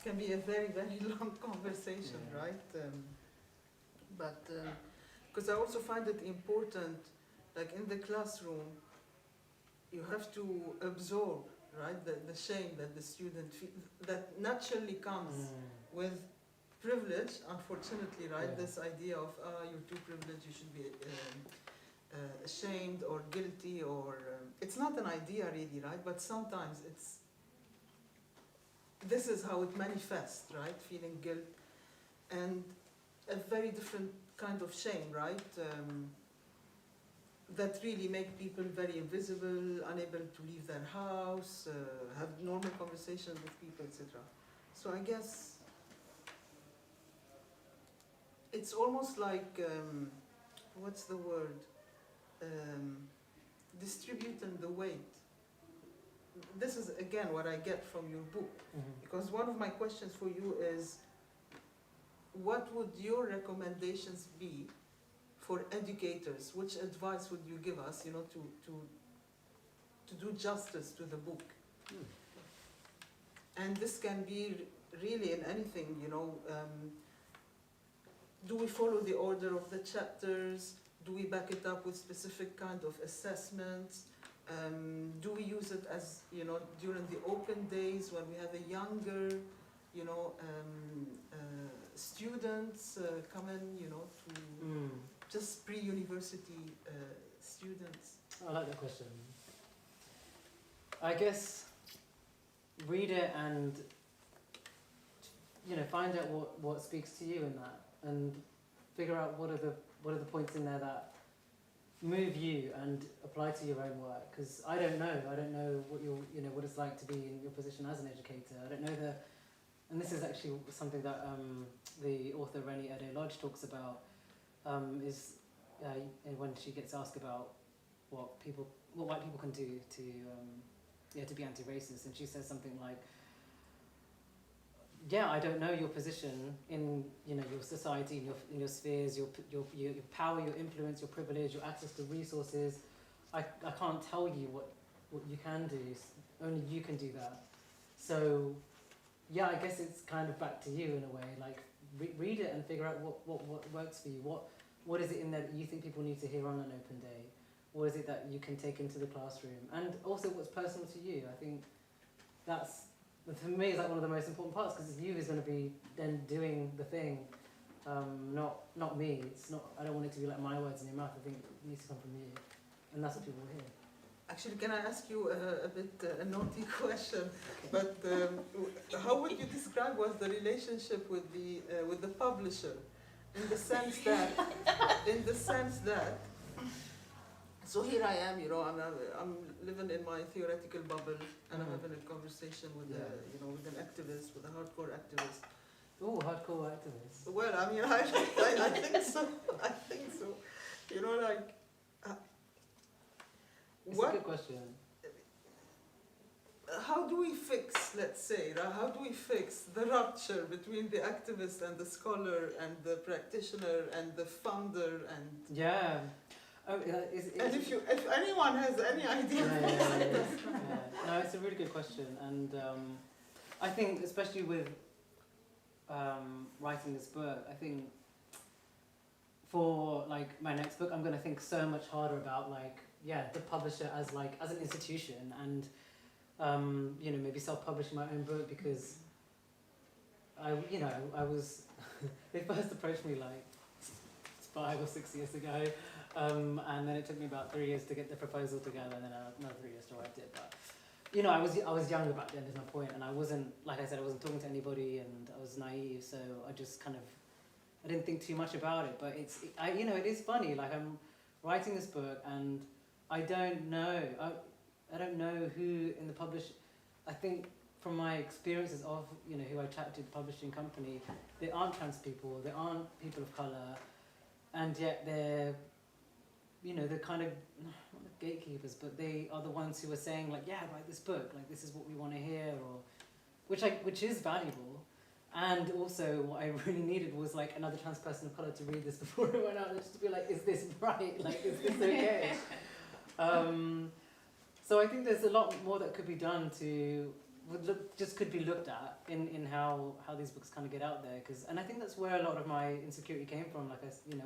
can be a very, very long conversation, right? But because I also find it important, like in the classroom, you have to absorb, right, the shame that the student that naturally comes with privilege, unfortunately, right? Yeah. This idea of, you're too privileged, you should be ashamed or guilty, or it's not an idea really, right? But sometimes this is how it manifests, right? Feeling guilt and a very different kind of shame, right? That really make people very invisible, unable to leave their house, have normal conversations with people, etc. So I guess it's almost like, what's the word? Distributing the weight. This is again what I get from your book, because one of my questions for you is, what would your recommendations be for educators? Which advice would you give us, you know, to do justice to the book? And this can be really in anything, you know. Do we follow the order of the chapters? Do we back it up with specific kind of assessments? Do we use it as, you know, during the open days when we have a younger you know, students come in, you know, to just pre-university students? I like that question. I guess read it and, you know, find out what speaks to you in that, and figure out what are the points in there that move you and apply to your own work. Because I don't know what what it's like to be in your position as an educator. I don't know and this is actually something that the author Rennie Ede-Lodge talks about, is when she gets asked about what white people can do to be anti-racist, and she says something like, I don't know your position in your society, in your spheres, your power, your influence, your privilege, your access to resources. I can't tell you what you can do. Only you can do that. So I guess it's kind of back to you in a way. Like read it and figure out what works for you. What is it in there that you think people need to hear on an open day? What is it that you can take into the classroom? And also what's personal to you. I think that's, for me, is like one of the most important parts, because you is going to be then doing the thing, not me. It's not. I don't want it to be like my words in your mouth. I think it needs to come from you, and that's what people will hear. Actually, can I ask you a bit a naughty question? But how would you describe was the relationship with the publisher, in the sense that, so here I am, you know, I'm living in my theoretical bubble, and I'm having a conversation with with an activist, with a hardcore activist. Oh, hardcore activist. Well, I mean, I think so. I think so. You know, like. It's a good question. How do we fix, let's say, how do we fix the rupture between the activist and the scholar and the practitioner and the funder and... Yeah. Oh, and if anyone has any idea... No, it's a really good question. And I think, especially with writing this book, I think for like my next book, I'm going to think so much harder about the publisher as an institution, and maybe self-publishing my own book, because I was they first approached me like 5 or 6 years ago, and then it took me about 3 years to get the proposal together, and then another 3 years to write it. But I was younger back then, there's no point, and I wasn't, like I said, I wasn't talking to anybody, and I was naive, so I just I didn't think too much about it. But it is funny, like I'm writing this book and I don't know who in the I think from my experiences of, who I chat to, the publishing company, they aren't trans people, they aren't people of colour, and yet they're kind of, not the gatekeepers, but they are the ones who are saying write this book, this is what we want to hear, or which is valuable. And also what I really needed was another trans person of colour to read this before it went out, just to be is this right? Is this okay? So I think there's a lot more that could be done could be looked at in how these books kind of get out there, and I think that's where a lot of my insecurity came from.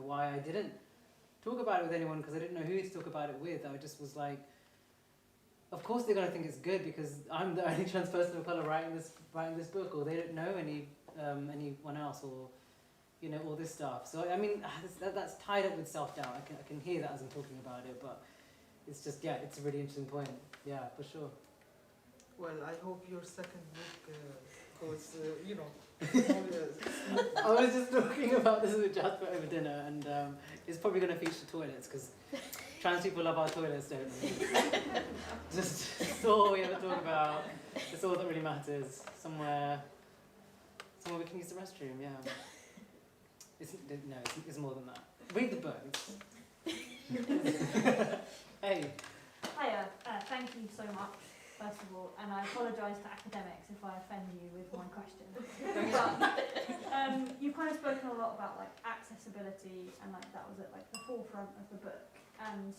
Why I didn't talk about it with anyone, because I didn't know who to talk about it with. I just was of course they're going to think it's good because I'm the only trans person of colour writing this book, or they don't know anyone else, or all this stuff. So I mean that's tied up with self-doubt. I can hear that as I'm talking about it, but it's just it's a really interesting point. Yeah, for sure. Well, I hope your second book goes, I was just talking about this with Jasper over dinner, and it's probably going to feature toilets, because trans people love our toilets, don't they? Just all we ever talk about. It's all that really matters. Somewhere we can use the restroom, yeah. It's more than that. Read the book. Hey. Hiya, thank you so much, first of all, and I apologise to academics if I offend you with my question. But you've kind of spoken a lot about accessibility, and that was at the forefront of the book, and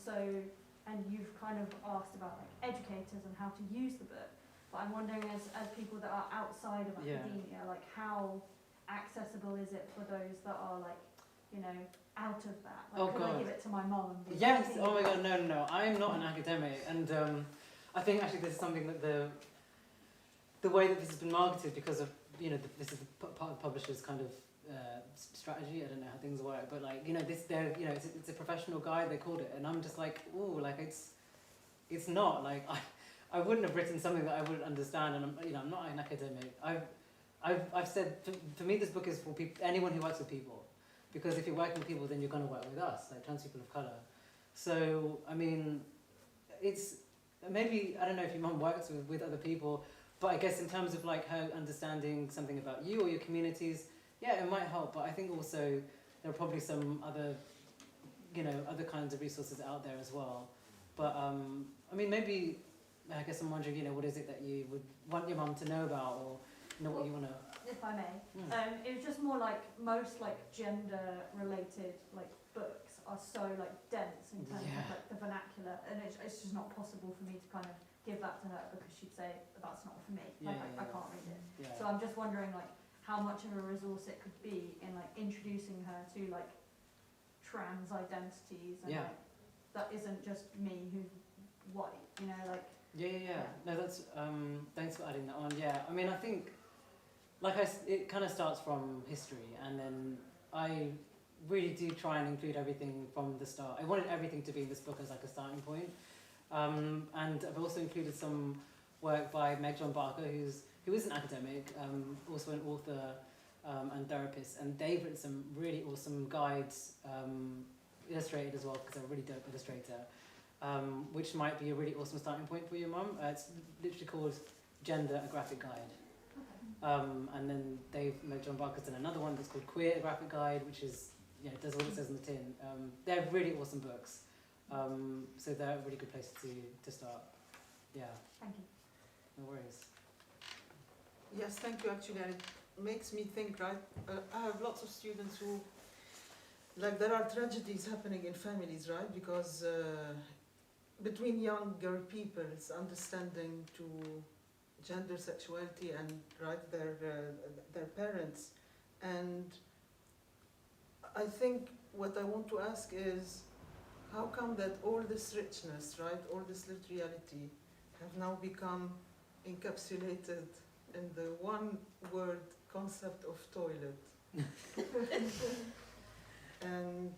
you've kind of asked about educators and how to use the book. But I'm wondering, as people that are outside of academia, how accessible is it for those that are out of that? Could I give it to my mom and be Yes, oh my god, no. I'm not an academic, and I think actually this is something that the way that this has been marketed, because of you know, this is part of the publisher's kind of strategy. I don't know how things work, but like, you know, it's a professional guide, they called it, and I'm just like, ooh, like it's not like I wouldn't have written something that I wouldn't understand, and I'm not an academic. I've said for me this book is for anyone who works with people, because if you're working with people, then you're going to work with us, like trans people of color. So I mean, it's maybe, I don't know if your mum works with other people, but I guess in terms of like her understanding something about you or your communities, yeah, it might help. But I think also there are probably some other, other kinds of resources out there as well. But I mean, maybe, I guess I'm wondering, what is it that you would want your mum to know about, or what you want to... If I may, it was just more like most like gender-related like books are so like dense in terms of like the vernacular, and it's just not possible for me to kind of give that to her, because she'd say that's not for me. Like I can't read it. Yeah. So I'm just wondering like how much of a resource it could be in like introducing her to like trans identities, and like that isn't just me who's white, like. Yeah. No, that's thanks for adding that on. Yeah, I mean, I think it kind of starts from history, and then I really do try and include everything from the start. I wanted everything to be in this book as like a starting point, and I've also included some work by Meg John Barker, who is an academic, also an author and therapist, and they've written some really awesome guides, illustrated as well, because they're a really dope illustrator, which might be a really awesome starting point for your mum. It's literally called Gender, a Graphic Guide. And then Meg John Barker's done another one that's called Queer, a Graphic Guide, which is, it does what it says on the tin. They're really awesome books. So they're a really good place to start. Yeah. Thank you. No worries. Yes, thank you, actually. And it makes me think, right? I have lots of students who, like, there are tragedies happening in families, right? Because between younger people, it's understanding to gender, sexuality, and their parents. And I think what I want to ask is, how come that all this richness, right, all this lived reality, have now become encapsulated in the one word concept of toilet? And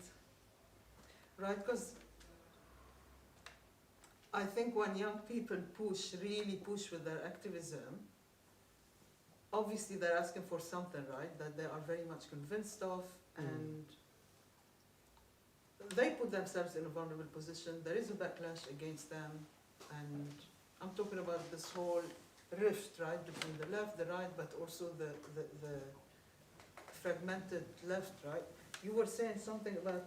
right, because I think when young people really push with their activism, obviously they're asking for something, right, that they are very much convinced of, and they put themselves in a vulnerable position. There is a backlash against them, and I'm talking about this whole rift, right, between the left, the right, but also the fragmented left, right? You were saying something about,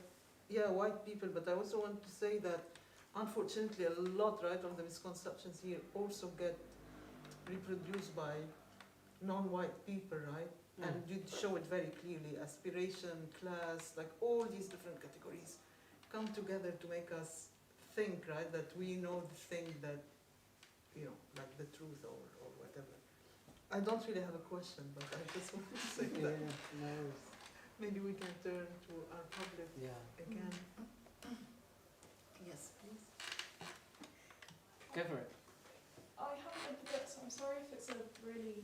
white people, but I also want to say that unfortunately a lot, right, of the misconceptions here also get reproduced by non-white people, right? And you show it very clearly. Aspiration, class, like all these different categories come together to make us think, right, that we know the thing that, like the truth or whatever. I don't really have a question, but I just want to say that. Maybe we can turn to our public again. Yes, please. Go for it. I haven't read the book, so I'm sorry if it's a really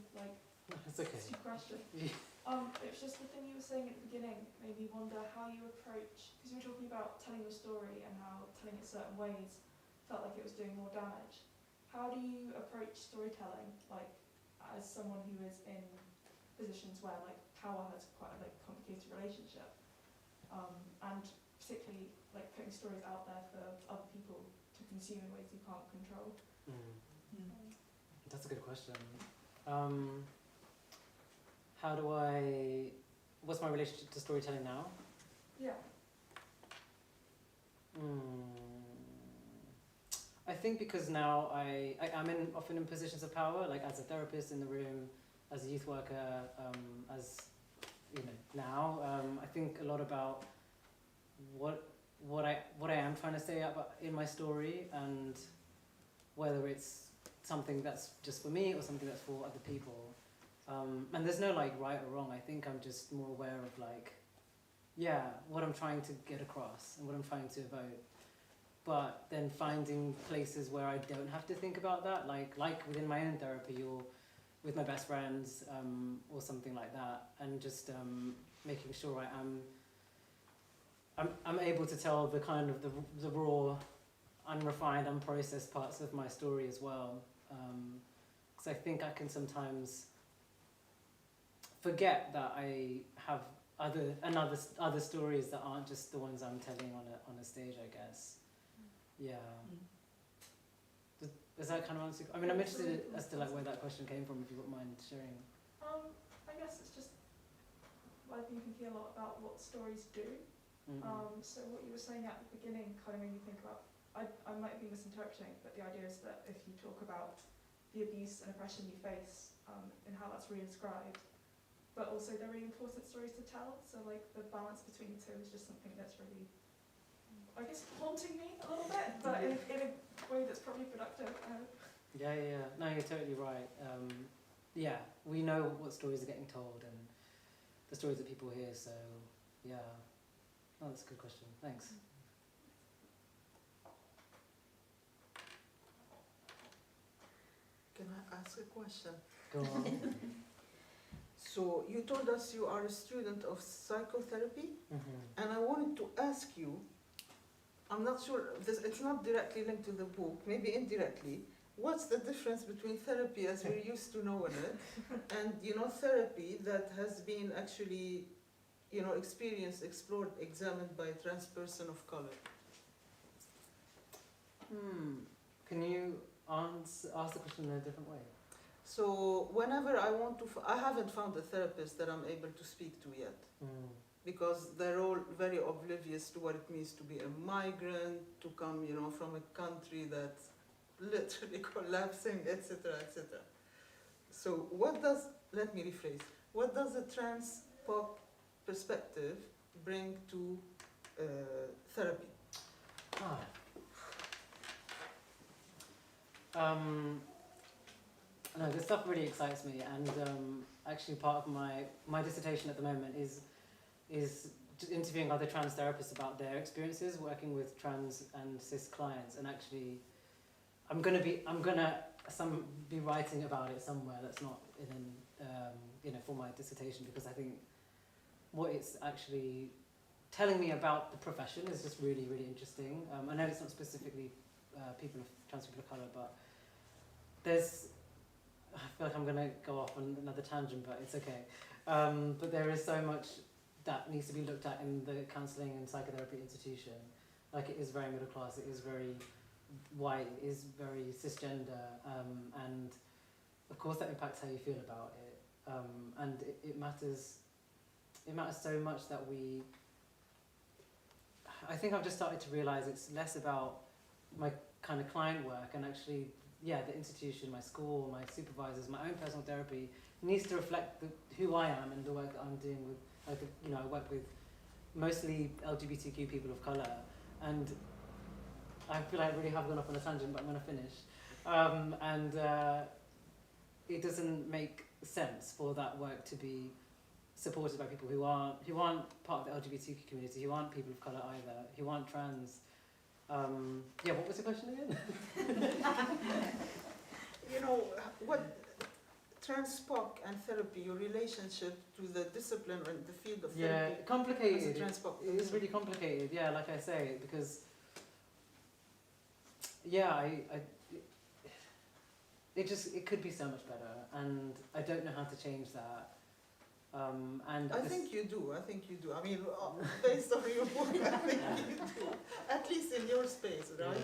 It's okay. stupid question. It was just the thing you were saying at the beginning made me wonder how you approach, because you were talking about telling your story and how telling it certain ways felt like it was doing more damage. How do you approach storytelling, like as someone who is in positions where power has quite a complicated relationship, and particularly putting stories out there for other people to consume in ways you can't control? That's a good question. What's my relationship to storytelling now? Yeah. I think because now I'm often in positions of power, like as a therapist in the room, as a youth worker, now I think a lot about what I am trying to say about in my story, and whether it's something that's just for me or something that's for other people. And there's no right or wrong. I think I'm just more aware of what I'm trying to get across and what I'm trying to evoke. But then finding places where I don't have to think about that, like within my own therapy, or with my best friends or something like that, and just making sure I'm able to tell the kind of the raw, unrefined, unprocessed parts of my story as well. Because I think I can sometimes forget that I have other stories that aren't just the ones I'm telling on a stage, I guess. Yeah. Does that kind of answer? I mean, I'm interested as to like where that question came from, if you wouldn't mind sharing. I guess it's just I've been thinking a lot about what stories do. So what you were saying at the beginning kind of made me think about, I might be misinterpreting, but the idea is that if you talk about the abuse and oppression you face and how that's re-inscribed, but also they're really important stories to tell, so like the balance between the two is just something that's really, I guess, haunting me a little bit, but in a way that's probably productive, I hope. Yeah. No, you're totally right. Yeah, we know what stories are getting told and the stories that people hear, so yeah. Oh, that's a good question. Thanks. Can I ask a question? Go on. So you told us you are a student of psychotherapy, and I wanted to ask you, I'm not sure, it's not directly linked to the book, maybe indirectly, what's the difference between therapy as we're used to knowing it and, therapy that has been actually, experienced, explored, examined by a trans person of color? Can you ask the question in a different way? So whenever I want to, I haven't found a therapist that I'm able to speak to yet. Because they're all very oblivious to what it means to be a migrant, to come, from a country that's literally collapsing, etc., etc. So let me rephrase, what does a trans pop perspective bring to therapy? No, this stuff really excites me, and actually part of my dissertation at the moment is interviewing other trans therapists about their experiences working with trans and cis clients, and actually I'm gonna be writing about it somewhere that's not for my dissertation, because I think what it's actually telling me about the profession is just really, really interesting. I know it's not specifically trans people of colour, but I feel like I'm going to go off on another tangent, but it's okay. But there is so much that needs to be looked at in the counselling and psychotherapy institution. Like, it is very middle class, it is very white, it is very cisgender, and of course that impacts how you feel about it. And it matters so much that I think I've just started to realise it's less about my kind of client work, and actually, the institution, my school, my supervisors, my own personal therapy needs to reflect who I am and the work that I'm doing with, I work with mostly LGBTQ people of colour, and I feel like I really have gone off on a tangent, but I'm going to finish. It doesn't make sense for that work to be supported by people who aren't part of the LGBTQ community, who aren't people of colour either, who aren't trans. What was the question again? What transpoc and therapy, your relationship to the discipline and the field of therapy. Complicated. As a transpoc. It is really complicated, like I say, because it could be so much better, and I don't know how to change that. I think you do. I mean, based on your book, I think you do. At least in your space, right?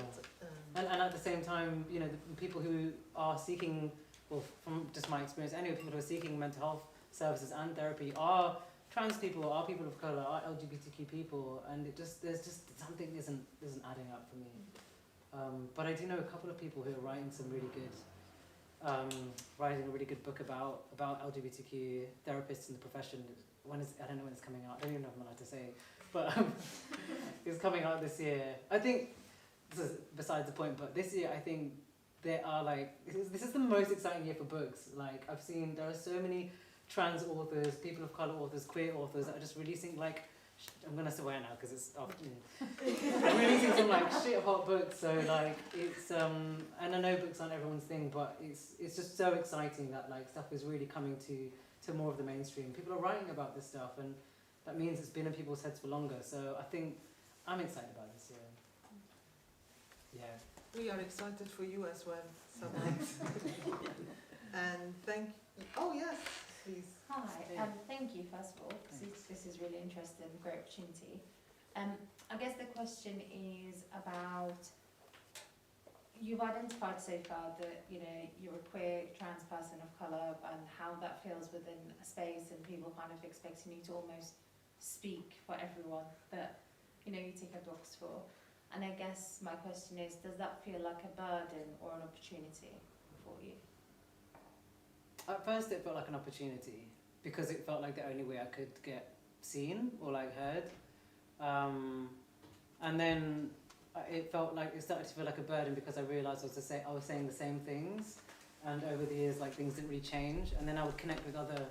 Yeah. And at the same time, the people who are seeking, well, from just my experience anyway, people who are seeking mental health services and therapy are trans people, are people of colour, are LGBTQ people, and there's just something isn't adding up for me. But I do know a couple of people who are writing some really good. Writing a really good book about LGBTQ therapists in the profession. I don't know when it's coming out. I don't even know if I'm allowed to say, but it's coming out this year. I think this is besides the point. But this year, I think there are this is the most exciting year for books. Like, there are so many trans authors, people of color authors, queer authors that are just releasing I'm gonna swear now because it's afternoon. I'm releasing some like shit hot books, so like it's and I know books aren't everyone's thing, but it's just so exciting that like stuff is really coming to more of the mainstream. People are writing about this stuff, and that means it's been in people's heads for longer. So I think I'm excited about this year. Yeah. We are excited for you as well, Sabah. And oh yes, please. Hi, thank you first of all, because this is really interesting, great opportunity. I guess the question is about, you've identified so far that, you know, you're a queer trans person of colour and how that feels within a space and people kind of expecting you to almost speak for everyone that, you know, you tick a box for. And I guess my question is, does that feel like a burden or an opportunity for you? At first it felt like an opportunity because it felt like the only way I could get seen or like heard. And then it felt like it started to feel like a burden because I realised I was saying the same things, and over the years like things didn't really change. And then I would connect with other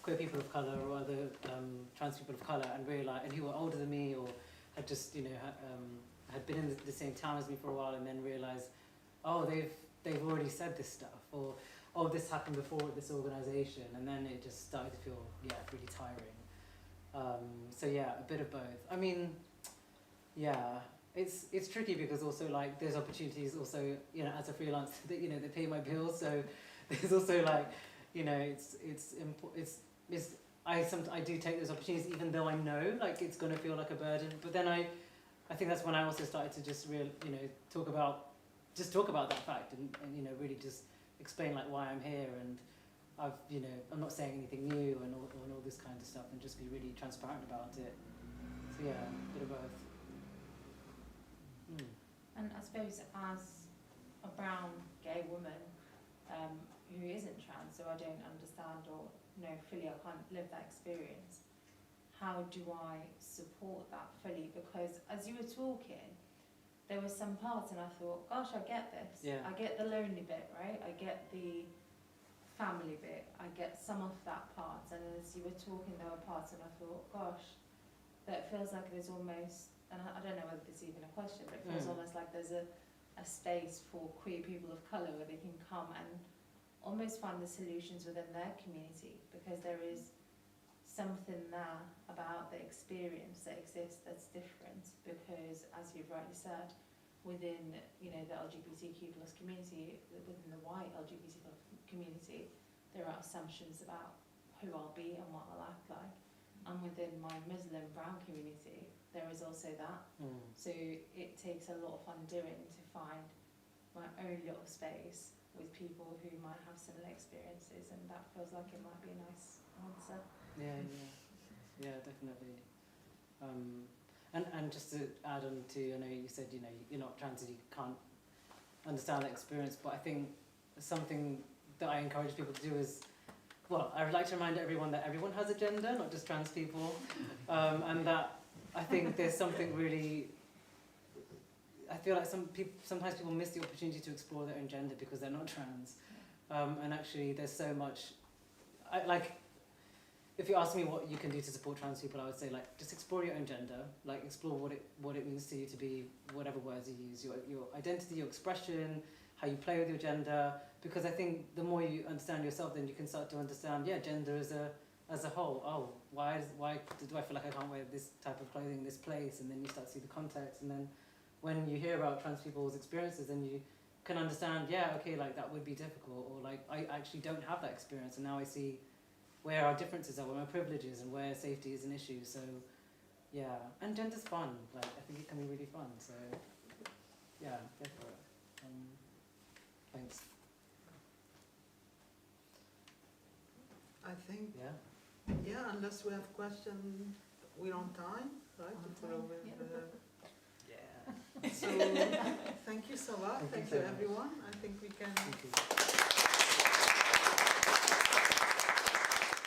queer people of colour or other trans people of colour and realise, and who were older than me or had just, you know, had been in the same town as me for a while, and then realise, oh, they've already said this stuff, or oh, this happened before at this organisation, and then it just started to feel, yeah, really tiring. So yeah, a bit of both. I mean, yeah, it's tricky because also like there's opportunities also, you know, as a freelancer that, you know, they pay my bills, so there's also like, you know, I do take those opportunities even though I know like it's gonna feel like a burden, but then I think that's when I also started to just talk about that fact and you know, really just explain like why I'm here, and I'm not saying anything new and all this kind of stuff, and just be really transparent about it. So yeah, a bit of both. And I suppose as a brown gay woman who isn't trans, so I don't understand or know fully, I can't live that experience, how do I support that fully? Because as you were talking, there were some parts and I thought, gosh, I get this. Yeah. I get the lonely bit, right? I get the family bit. I get some of that part. And as you were talking, there were parts and I thought, gosh, that feels like there's almost, and I don't know whether this is even a question, but it feels almost like there's a space for queer people of colour where they can come and almost find the solutions within their community, because there is something there about the experience that exists that's different, because as you've rightly said, within, you know, the LGBTQ plus community, within the white LGBT community, there are assumptions about who I'll be and what I'll act like, and within my Muslim brown community there is also that. So it takes a lot of undoing to find my own little space with people who might have similar experiences, and that feels like it might be a nice answer. Yeah, definitely. And just to add on to, I know you said, you know, you're not trans and you can't understand that experience, but I think something that I encourage people to do is, well, I would like to remind everyone that everyone has a gender, not just trans people, and that I think there's something really, I feel like sometimes people miss the opportunity to explore their own gender because they're not trans, and actually there's so much, if you ask me what you can do to support trans people, I would say like just explore your own gender, like explore what it means to you to be whatever words you use, your identity, your expression, how you play with your gender, because I think the more you understand yourself, then you can start to understand, yeah, gender as a whole. Oh, why do I feel like I can't wear this type of clothing in this place? And then you start to see the context, and then when you hear about trans people's experiences, then you can understand, yeah, okay, like that would be difficult, or like I actually don't have that experience, and now I see where our differences are, where my privileges, and where safety is an issue. So yeah, and gender's fun. Like I think it can be really fun. So yeah, go for it. Thanks. I think, Yeah. unless we have questions, we're on time, right? Yeah. So thank you, Sabah. Thank you, everyone. I think we can